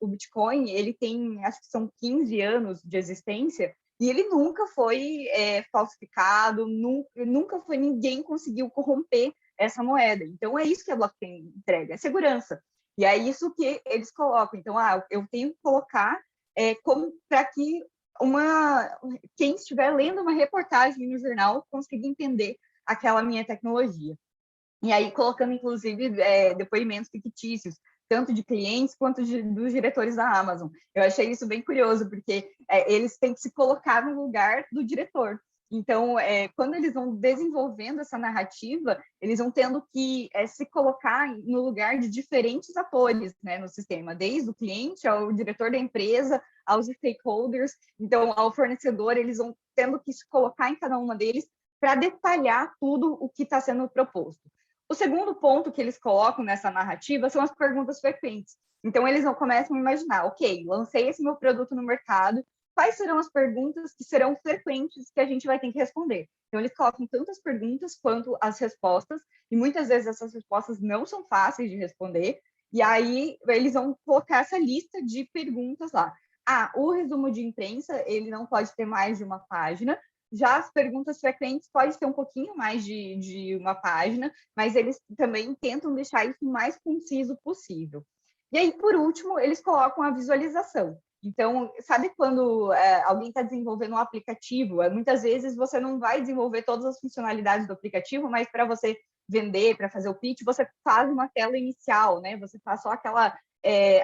o Bitcoin, ele tem, acho que são 15 anos de existência, e ele nunca foi falsificado, nunca foi, ninguém conseguiu corromper essa moeda. Então, é isso que a blockchain entrega, é segurança. E é isso que eles colocam. Então, eu tenho que colocar como para que quem estiver lendo uma reportagem no jornal consiga entender aquela minha tecnologia. E aí, colocando, inclusive, depoimentos fictícios, tanto de clientes quanto dos diretores da Amazon. Eu achei isso bem curioso, porque eles têm que se colocar no lugar do diretor. Então, quando eles vão desenvolvendo essa narrativa, eles vão tendo que se colocar no lugar de diferentes atores, né, no sistema, desde o cliente ao diretor da empresa, aos stakeholders, então, ao fornecedor, eles vão tendo que se colocar em cada uma deles para detalhar tudo o que está sendo proposto. O segundo ponto que eles colocam nessa narrativa são as perguntas frequentes. Então, eles começam a imaginar, ok, lancei esse meu produto no mercado, quais serão as perguntas que serão frequentes que a gente vai ter que responder? Então, eles colocam tantas perguntas quanto as respostas, e muitas vezes essas respostas não são fáceis de responder, e aí eles vão colocar essa lista de perguntas lá. O resumo de imprensa, ele não pode ter mais de uma página, já as perguntas frequentes pode ter um pouquinho mais de uma página, mas eles também tentam deixar isso o mais conciso possível. E aí, por último, eles colocam a visualização. Então, sabe quando alguém está desenvolvendo um aplicativo? Muitas vezes você não vai desenvolver todas as funcionalidades do aplicativo, mas para você vender, para fazer o pitch, você faz uma tela inicial, né? Você faz só aquela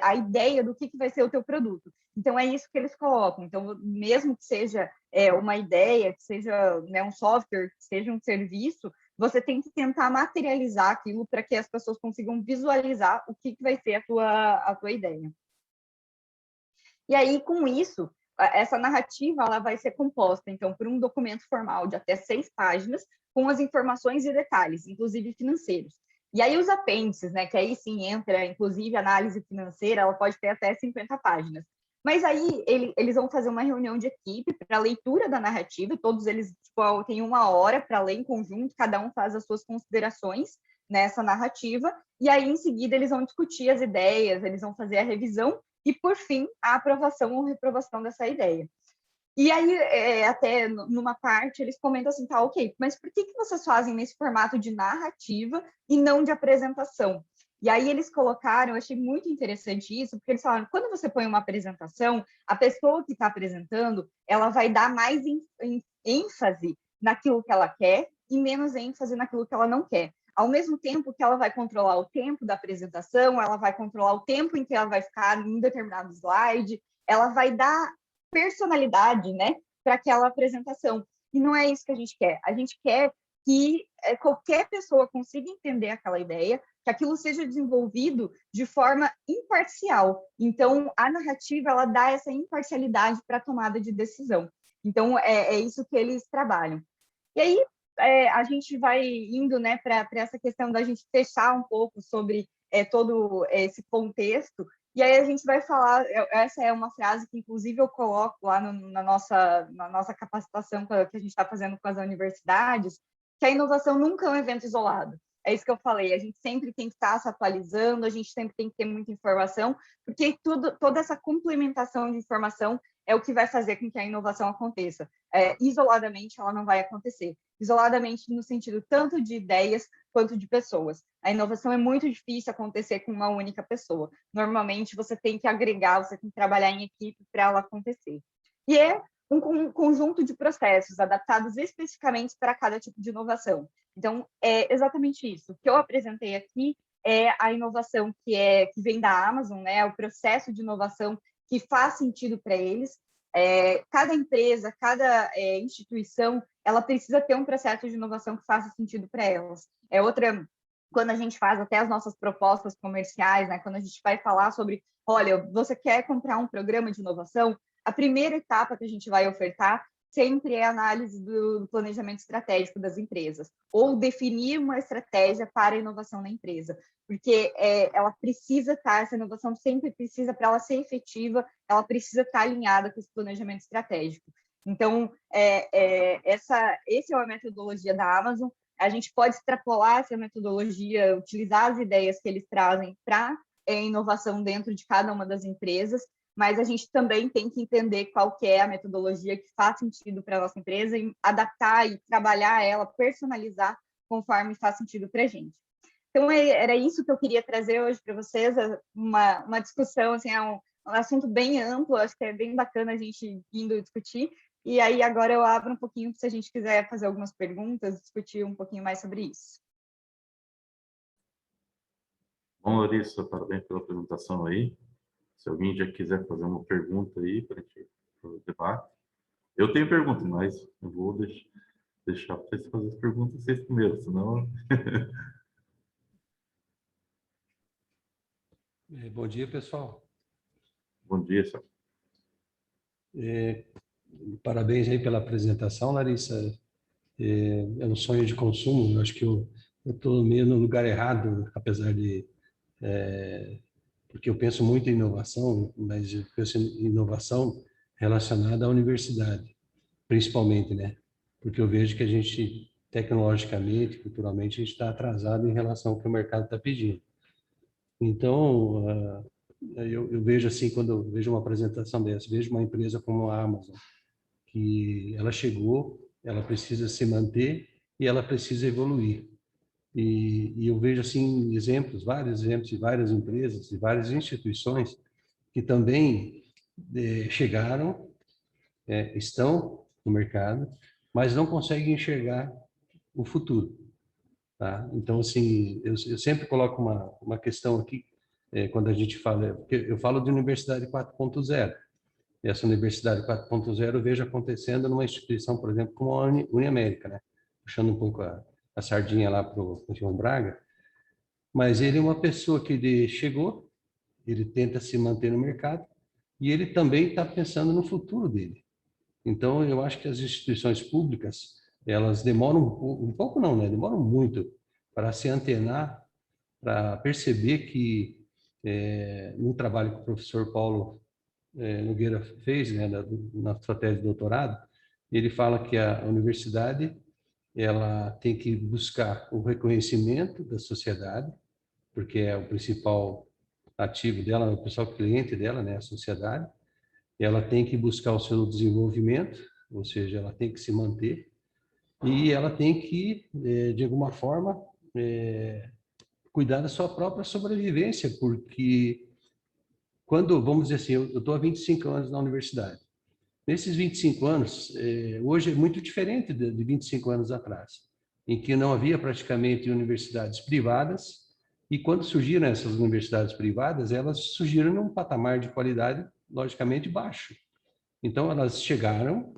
a ideia do que vai ser o teu produto. Então, é isso que eles colocam. Então, mesmo que seja uma ideia, que seja, né, um software, que seja um serviço, você tem que tentar materializar aquilo para que as pessoas consigam visualizar o que vai ser a tua ideia. E aí, com isso, essa narrativa ela vai ser composta, então, por um documento formal de até 6 páginas, com as informações e detalhes, inclusive financeiros. E aí, os apêndices, né, que aí sim entra, inclusive, análise financeira, ela pode ter até 50 páginas. Mas aí, eles vão fazer uma reunião de equipe para leitura da narrativa, todos eles têm 1 hora para ler em conjunto, cada um faz as suas considerações nessa narrativa, e aí, em seguida, eles vão discutir as ideias, eles vão fazer a revisão, e, por fim, a aprovação ou reprovação dessa ideia. E aí, até numa parte, eles comentam assim, tá, ok, mas por que vocês fazem nesse formato de narrativa e não de apresentação? E aí eles colocaram, eu achei muito interessante isso, porque eles falaram, quando você põe uma apresentação, a pessoa que está apresentando, ela vai dar mais ênfase naquilo que ela quer e menos ênfase naquilo que ela não quer. Ao mesmo tempo que ela vai controlar o tempo da apresentação, ela vai controlar o tempo em que ela vai ficar em determinado slide, ela vai dar personalidade, né, para aquela apresentação. E não é isso que a gente quer. A gente quer que qualquer pessoa consiga entender aquela ideia, que aquilo seja desenvolvido de forma imparcial. Então, a narrativa, ela dá essa imparcialidade para a tomada de decisão. Então, é isso que eles trabalham. E aí, a gente vai indo, né, para essa questão da gente fechar um pouco sobre todo esse contexto, e aí a gente vai falar, essa é uma frase que, inclusive, eu coloco lá na nossa capacitação que a gente está fazendo com as universidades, que a inovação nunca é um evento isolado. É isso que eu falei, a gente sempre tem que estar se atualizando, a gente sempre tem que ter muita informação, porque toda essa complementação de informação é o que vai fazer com que a inovação aconteça. Isoladamente, ela não vai acontecer. Isoladamente, no sentido tanto de ideias quanto de pessoas. A inovação é muito difícil acontecer com uma única pessoa. Normalmente, você tem que agregar, você tem que trabalhar em equipe para ela acontecer. E é um conjunto de processos adaptados especificamente para cada tipo de inovação. Então, é exatamente isso. O que eu apresentei aqui é a inovação que vem da Amazon, né? O processo de inovação que faz sentido para eles. cada empresa, cada instituição, ela precisa ter um processo de inovação que faça sentido para elas. Quando a gente faz até as nossas propostas comerciais, né, quando a gente vai falar sobre, olha, você quer comprar um programa de inovação, a primeira etapa que a gente vai ofertar sempre é a análise do planejamento estratégico das empresas, ou definir uma estratégia para a inovação na empresa, porque ela precisa estar, essa inovação sempre precisa, para ela ser efetiva, ela precisa estar alinhada com esse planejamento estratégico. Então, essa é a metodologia da Amazon. A gente pode extrapolar essa metodologia, utilizar as ideias que eles trazem para inovação dentro de cada uma das empresas, mas a gente também tem que entender qual que é a metodologia que faz sentido para a nossa empresa e adaptar e trabalhar ela, personalizar conforme faz sentido para a gente. Então, era isso que eu queria trazer hoje para vocês, uma discussão, assim, um assunto bem amplo, acho que é bem bacana a gente indo discutir. E aí, agora eu abro um pouquinho, se a gente quiser fazer algumas perguntas, discutir um pouquinho mais sobre isso. Bom, Larissa, parabéns pela apresentação aí. Se alguém já quiser fazer uma pergunta aí para a gente fazer o debate. Eu tenho pergunta, mas eu vou deixar para vocês fazerem as perguntas vocês primeiro, senão... Bom dia, pessoal. Bom dia, senhor. Parabéns aí pela apresentação, Larissa. É um sonho de consumo. Eu acho que eu estou meio no lugar errado, apesar de... porque eu penso muito em inovação, mas eu penso em inovação relacionada à universidade, principalmente, né? Porque eu vejo que a gente, tecnologicamente, culturalmente, a gente está atrasado em relação ao que o mercado está pedindo. Então, eu vejo assim, quando eu vejo uma apresentação dessa, vejo uma empresa como a Amazon, que ela chegou, ela precisa se manter e ela precisa evoluir. E eu vejo assim vários exemplos de várias empresas, de várias instituições que também chegaram, estão no mercado, mas não conseguem enxergar o futuro. Tá? Então, assim, eu sempre coloco uma questão aqui, quando a gente fala, porque eu falo de Universidade 4.0. Essa Universidade 4.0 eu vejo acontecendo numa instituição, por exemplo, como a Uniamérica, né? Puxando um pouco a sardinha lá para o João Braga, mas ele é uma pessoa que ele chegou, ele tenta se manter no mercado e ele também está pensando no futuro dele. Então, eu acho que as instituições públicas, elas demoram um pouco não, né? Demoram muito para se antenar, para perceber que, no trabalho que o professor Paulo Nogueira fez, né, na sua tese de doutorado, ele fala que a universidade ela tem que buscar o reconhecimento da sociedade, porque é o principal ativo dela, o principal cliente dela, né, a sociedade. Ela tem que buscar o seu desenvolvimento, ou seja, ela tem que se manter, e ela tem que, de alguma forma, cuidar da sua própria sobrevivência, porque quando, vamos dizer assim, eu estou há 25 anos na universidade. Nesses 25 anos, hoje é muito diferente de 25 anos atrás, em que não havia praticamente universidades privadas, e quando surgiram essas universidades privadas, elas surgiram num patamar de qualidade, logicamente, baixo. Então, elas chegaram,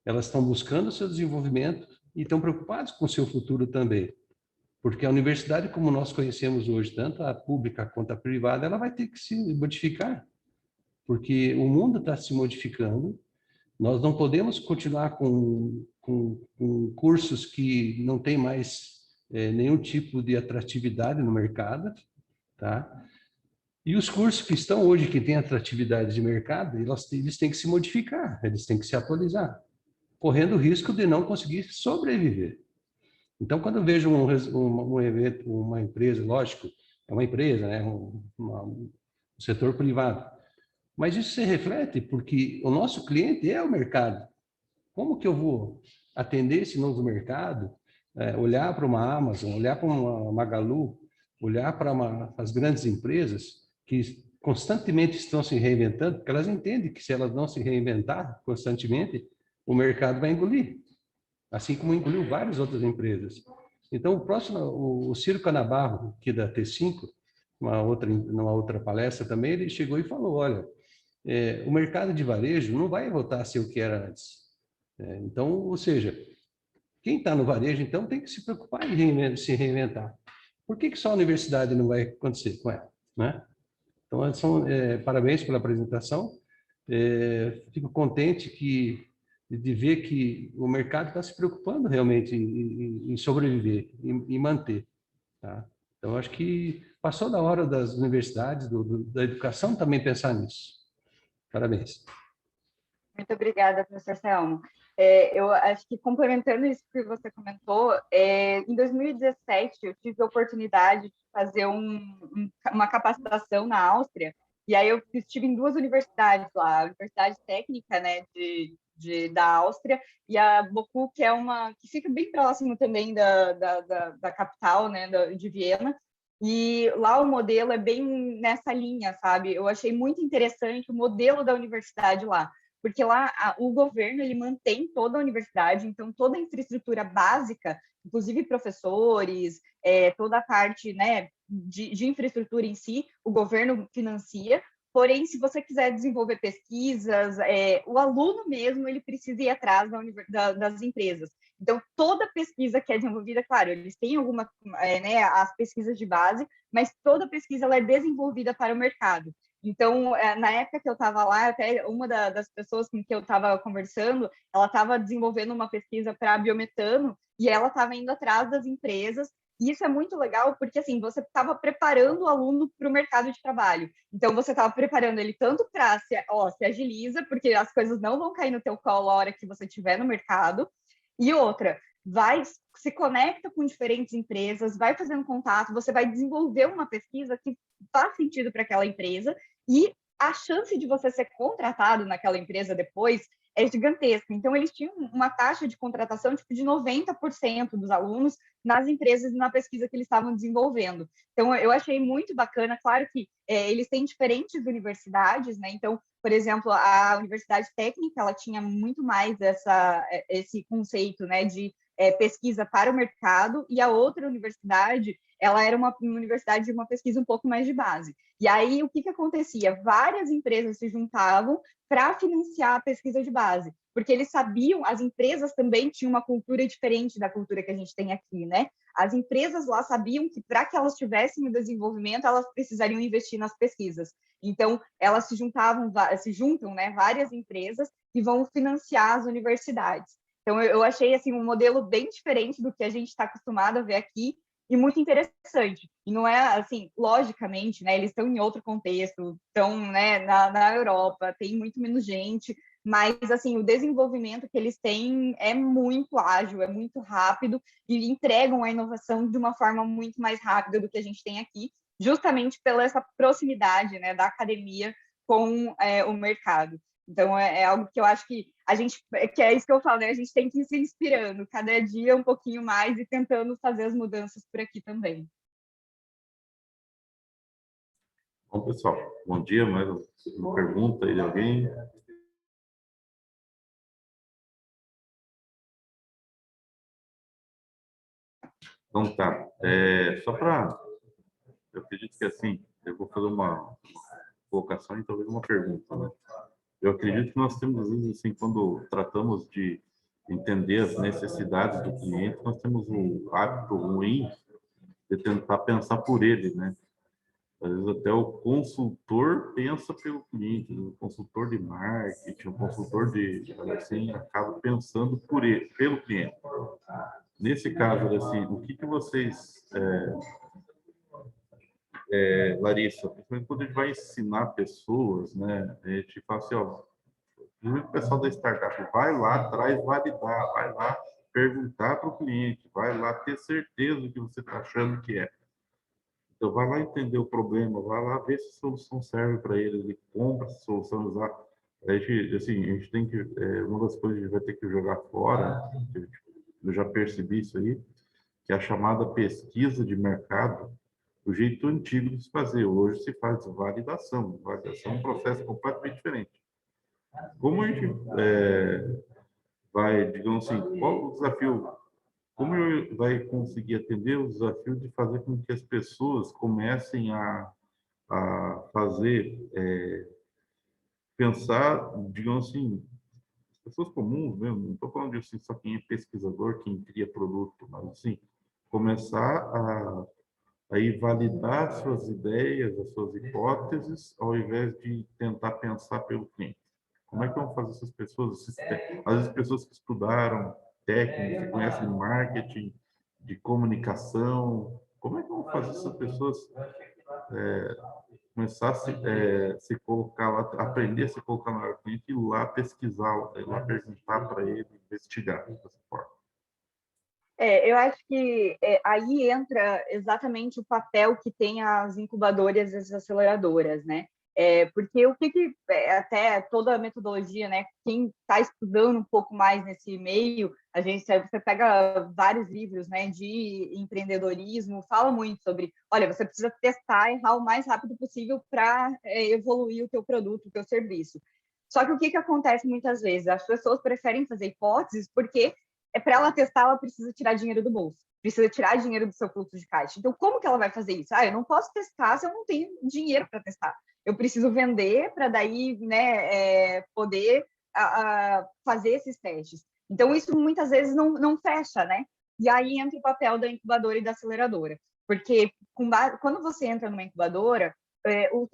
elas estão buscando o seu desenvolvimento e estão preocupadas com o seu futuro também. Porque a universidade, como nós conhecemos hoje, tanto a pública quanto a privada, ela vai ter que se modificar, porque o mundo está se modificando. Nós não podemos continuar com cursos que não têm mais nenhum tipo de atratividade no mercado, tá? E os cursos que estão hoje, que têm atratividade de mercado, eles têm que se modificar, eles têm que se atualizar, correndo o risco de não conseguir sobreviver. Então, quando eu vejo um evento, uma empresa, lógico, é uma empresa, né? Um setor privado, mas isso se reflete porque o nosso cliente é o mercado. Como que eu vou atender esse novo mercado, olhar para uma Amazon, olhar para uma Magalu, olhar para as grandes empresas que constantemente estão se reinventando, porque elas entendem que se elas não se reinventar constantemente, o mercado vai engolir, assim como engoliu várias outras empresas. Então, o Ciro Canabarro, aqui da T5, numa outra palestra também, ele chegou e falou, olha, o mercado de varejo não vai voltar a ser o que era antes. Então, ou seja, quem está no varejo, então, tem que se preocupar em se reinventar. Por que só a universidade não vai acontecer com ela, né? Então, parabéns pela apresentação. Fico contente de ver que o mercado está se preocupando realmente em sobreviver, em manter. Tá? Então, acho que passou da hora das universidades, da educação também pensar nisso. Parabéns. Muito obrigada, professor Selmo. Eu acho que, complementando isso que você comentou, em 2017 eu tive a oportunidade de fazer uma capacitação na Áustria, e aí eu estive em duas universidades lá, a Universidade Técnica, né, da Áustria, e a BOKU, que é que fica bem próximo também da capital, né, de Viena, e lá o modelo é bem nessa linha, sabe? Eu achei muito interessante o modelo da universidade lá, porque lá o governo ele mantém toda a universidade, então toda a infraestrutura básica, inclusive professores, toda a parte, né, de infraestrutura em si, o governo financia. Porém, se você quiser desenvolver pesquisas, o aluno mesmo ele precisa ir atrás das empresas. Então, toda pesquisa que é desenvolvida, claro, eles têm né, as pesquisas de base, mas toda pesquisa ela é desenvolvida para o mercado. Então, na época que eu estava lá, até uma das pessoas com que eu estava conversando, ela estava desenvolvendo uma pesquisa para biometano e ela estava indo atrás das empresas. E isso é muito legal porque, assim, você estava preparando o aluno para o mercado de trabalho. Então, você estava preparando ele tanto para se agiliza, porque as coisas não vão cair no teu colo a hora que você estiver no mercado. E outra, se conecta com diferentes empresas, vai fazendo contato, você vai desenvolver uma pesquisa que faz sentido para aquela empresa e a chance de você ser contratado naquela empresa depois é gigantesca. Então, eles tinham uma taxa de contratação tipo, de 90% dos alunos nas empresas e na pesquisa que eles estavam desenvolvendo. Então, eu achei muito bacana. Claro que eles têm diferentes universidades, né? Então, por exemplo, a Universidade Técnica, ela tinha muito mais esse conceito, né, de pesquisa para o mercado, e a outra universidade, ela era uma universidade de uma pesquisa um pouco mais de base. E aí, o que acontecia? Várias empresas se juntavam para financiar a pesquisa de base, porque eles sabiam, as empresas também tinham uma cultura diferente da cultura que a gente tem aqui, né? As empresas lá sabiam que para que elas tivessem o desenvolvimento, elas precisariam investir nas pesquisas. Então, elas se juntam, né, várias empresas e vão financiar as universidades. Então, eu achei assim um modelo bem diferente do que a gente está acostumado a ver aqui e muito interessante. E não é assim, logicamente, né? Eles estão em outro contexto, estão, né, na Europa, tem muito menos gente, mas assim o desenvolvimento que eles têm é muito ágil, é muito rápido e entregam a inovação de uma forma muito mais rápida do que a gente tem aqui, justamente pela essa proximidade, né, da academia com o mercado. Então, é algo que eu acho que que é isso que eu falo, né? A gente tem que ir se inspirando cada dia um pouquinho mais e tentando fazer as mudanças por aqui também. Bom, pessoal, bom dia. Mais uma pergunta aí de alguém? Então, tá. Só para... Eu acredito que, assim, eu vou fazer uma colocação e talvez uma pergunta, né? Eu acredito que nós temos, às vezes, assim, quando tratamos de entender as necessidades do cliente, nós temos o hábito ruim de tentar pensar por ele, né? Às vezes até o consultor pensa pelo cliente, o consultor de marketing, o consultor assim, acaba pensando por ele, pelo cliente. Nesse caso, assim, o que vocês, Larissa, principalmente quando a gente vai ensinar pessoas, né, a gente fala assim, ó, o pessoal da startup vai lá atrás validar, vai lá perguntar para o cliente, vai lá ter certeza do que você está achando que é. Então, vai lá entender o problema, vai lá ver se a solução serve para ele, ele compra essa solução, usar. A gente, assim, a gente tem que, uma das coisas que a gente vai ter que jogar fora, eu já percebi isso aí, que é a chamada pesquisa de mercado, o jeito antigo de se fazer. Hoje se faz validação. Validação é um processo completamente diferente. Como a gente vai, digamos assim, qual o desafio? Como vai conseguir atender o desafio de fazer com que as pessoas comecem a fazer pensar, digamos assim, as pessoas comuns mesmo, não estou falando de assim, só quem é pesquisador, quem cria produto, mas assim, começar a ir validar suas ideias, as suas hipóteses, ao invés de tentar pensar pelo cliente. Como é que vão fazer essas pessoas, às vezes pessoas que estudaram técnicas, que conhecem marketing, de comunicação, como é que vão fazer essas pessoas começar se colocar lá, aprender a se colocar no lugar do cliente e ir lá pesquisar, ir lá perguntar para ele, investigar dessa forma. Eu acho que aí entra exatamente o papel que tem as incubadoras e as aceleradoras, né? Porque até toda a metodologia, né? Quem está estudando um pouco mais nesse meio, você pega vários livros, né, de empreendedorismo, fala muito sobre, olha, você precisa testar e errar o mais rápido possível para evoluir o teu produto, o teu serviço. Só que o que acontece muitas vezes? As pessoas preferem fazer hipóteses porque para ela testar, ela precisa tirar dinheiro do bolso, precisa tirar dinheiro do seu fluxo de caixa. Então, como que ela vai fazer isso? Eu não posso testar se eu não tenho dinheiro para testar. Eu preciso vender para daí, né, poder fazer esses testes. Então, isso muitas vezes não fecha, né? E aí entra o papel da incubadora e da aceleradora. Porque quando você entra numa incubadora,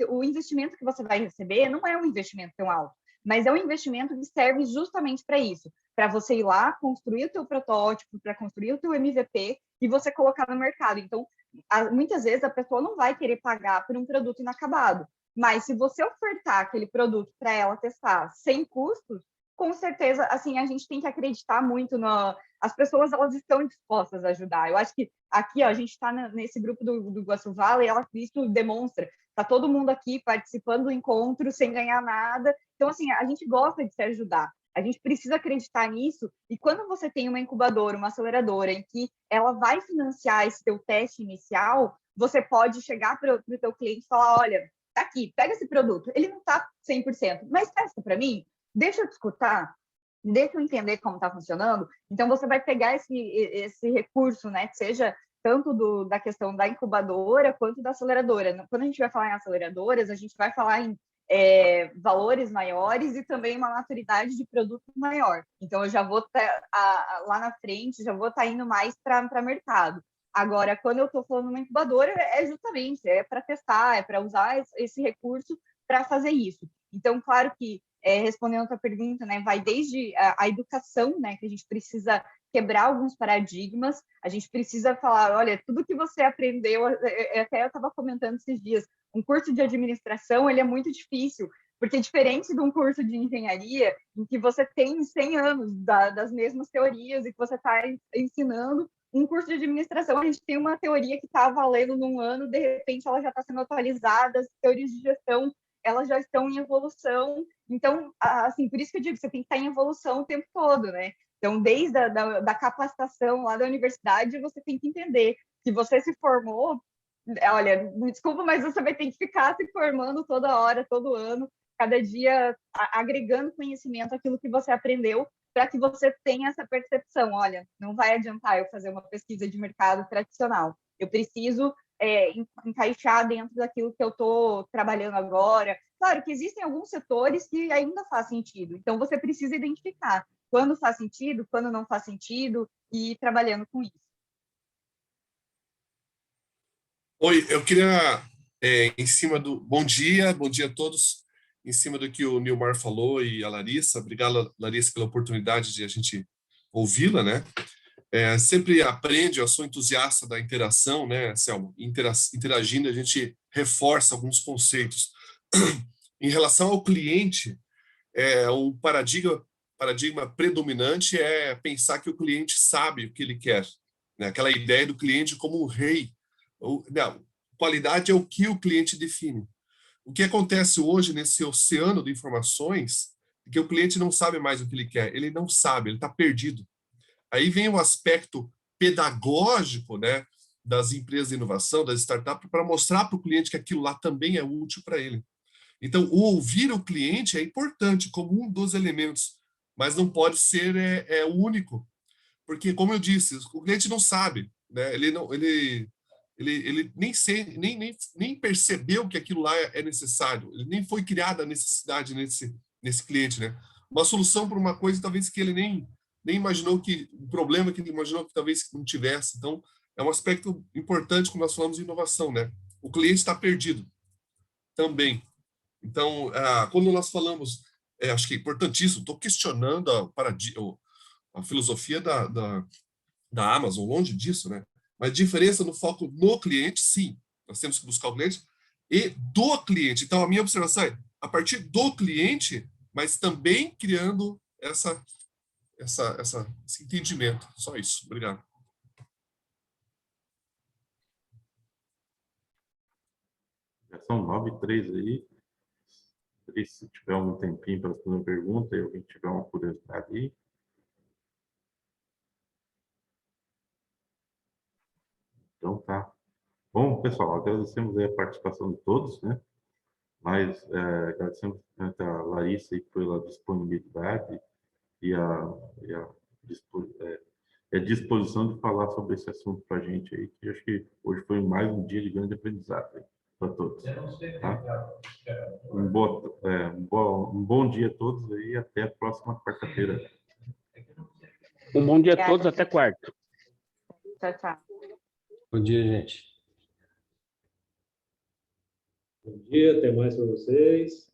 o investimento que você vai receber não é um investimento tão alto, mas é um investimento que serve justamente para isso, para você ir lá, construir o teu protótipo, para construir o teu MVP e você colocar no mercado. Então, muitas vezes a pessoa não vai querer pagar por um produto inacabado, mas se você ofertar aquele produto para ela testar sem custos, com certeza, assim, a gente tem que acreditar muito as pessoas, elas estão dispostas a ajudar. Eu acho que aqui, ó, a gente está nesse grupo do Iguaçu Valley, isso demonstra. Está todo mundo aqui participando do encontro sem ganhar nada. Então, assim, a gente gosta de se ajudar. A gente precisa acreditar nisso. E quando você tem uma incubadora, uma aceleradora, em que ela vai financiar esse teu teste inicial, você pode chegar para o teu cliente e falar, olha, tá aqui, pega esse produto. Ele não está 100%, mas testa para mim, deixa eu te escutar, deixa eu entender como está funcionando. Então, você vai pegar esse recurso, né, que seja tanto da questão da incubadora quanto da aceleradora. Quando a gente vai falar em aceleradoras, a gente vai falar em valores maiores e também uma maturidade de produto maior. Então, eu já vou lá na frente, já vou estar indo mais para mercado. Agora, quando eu estou falando uma incubadora, justamente para testar, é para usar esse recurso para fazer isso. Então, claro que, respondendo a tua pergunta, né, vai desde a educação, né, que a gente precisa quebrar alguns paradigmas, a gente precisa falar, olha, tudo que você aprendeu, até eu estava comentando esses dias, um curso de administração, ele é muito difícil, porque diferente de um curso de engenharia, em que você tem 100 anos das mesmas teorias e que você está ensinando, um curso de administração, a gente tem uma teoria que está valendo num ano, de repente ela já está sendo atualizada, as teorias de gestão, elas já estão em evolução. Então, assim, por isso que eu digo, você tem que estar em evolução o tempo todo, né? Então, desde da capacitação lá da universidade, você tem que entender que você se formou, olha, me desculpa, mas você vai ter que ficar se formando toda hora, todo ano, cada dia agregando conhecimento àquilo que você aprendeu, para que você tenha essa percepção, olha, não vai adiantar eu fazer uma pesquisa de mercado tradicional, eu preciso encaixar dentro daquilo que eu estou trabalhando agora. Claro que existem alguns setores que ainda faz sentido, então você precisa identificar quando faz sentido, quando não faz sentido, e ir trabalhando com isso. Oi, eu queria, em cima do... Bom dia a todos. Em cima do que o Nilmar falou e a Larissa, obrigado, Larissa, pela oportunidade de a gente ouvi-la, né? Sempre aprende, eu sou entusiasta da interação, né, Selma? Interagindo, a gente reforça alguns conceitos. Em relação ao cliente, um paradigma predominante é pensar que o cliente sabe o que ele quer, né? Aquela ideia do cliente como um rei. Não, qualidade é o que o cliente define. O que acontece hoje nesse oceano de informações é que o cliente não sabe mais o que ele quer, ele não sabe, ele está perdido. Aí vem o aspecto pedagógico, né, das empresas de inovação, das startups, para mostrar para o cliente que aquilo lá também é útil para ele. Então, o ouvir o cliente é importante como um dos elementos, mas não pode ser o único, porque, como eu disse, o cliente não sabe, né? Ele ele nem percebeu que aquilo lá é necessário, ele nem foi criada a necessidade nesse cliente, né? Uma solução para uma coisa talvez que ele nem imaginou que, um problema que ele imaginou que talvez não tivesse. Então, é um aspecto importante quando nós falamos de inovação, né? O cliente está perdido também. Então, quando nós falamos, acho que é importantíssimo, estou questionando a filosofia da Amazon, longe disso, né? Mas diferença no foco no cliente, sim, nós temos que buscar o cliente, e do cliente. Então, a minha observação é, a partir do cliente, mas também criando esse entendimento. Só isso. Obrigado. Já são 9h03 aí. Se tiver um tempinho para fazer uma pergunta e alguém tiver uma curiosidade aí. Então tá. Bom, pessoal, agradecemos aí a participação de todos, né? Mas agradecemos a Larissa aí pela disponibilidade e a disposição de falar sobre esse assunto para a gente aí, que acho que hoje foi mais um dia de grande aprendizado para todos. Tá? Um bom dia a todos aí e até a próxima quarta-feira. Um bom dia a todos, até quarta. Tchau, tchau. Bom dia, gente. Bom dia, até mais para vocês.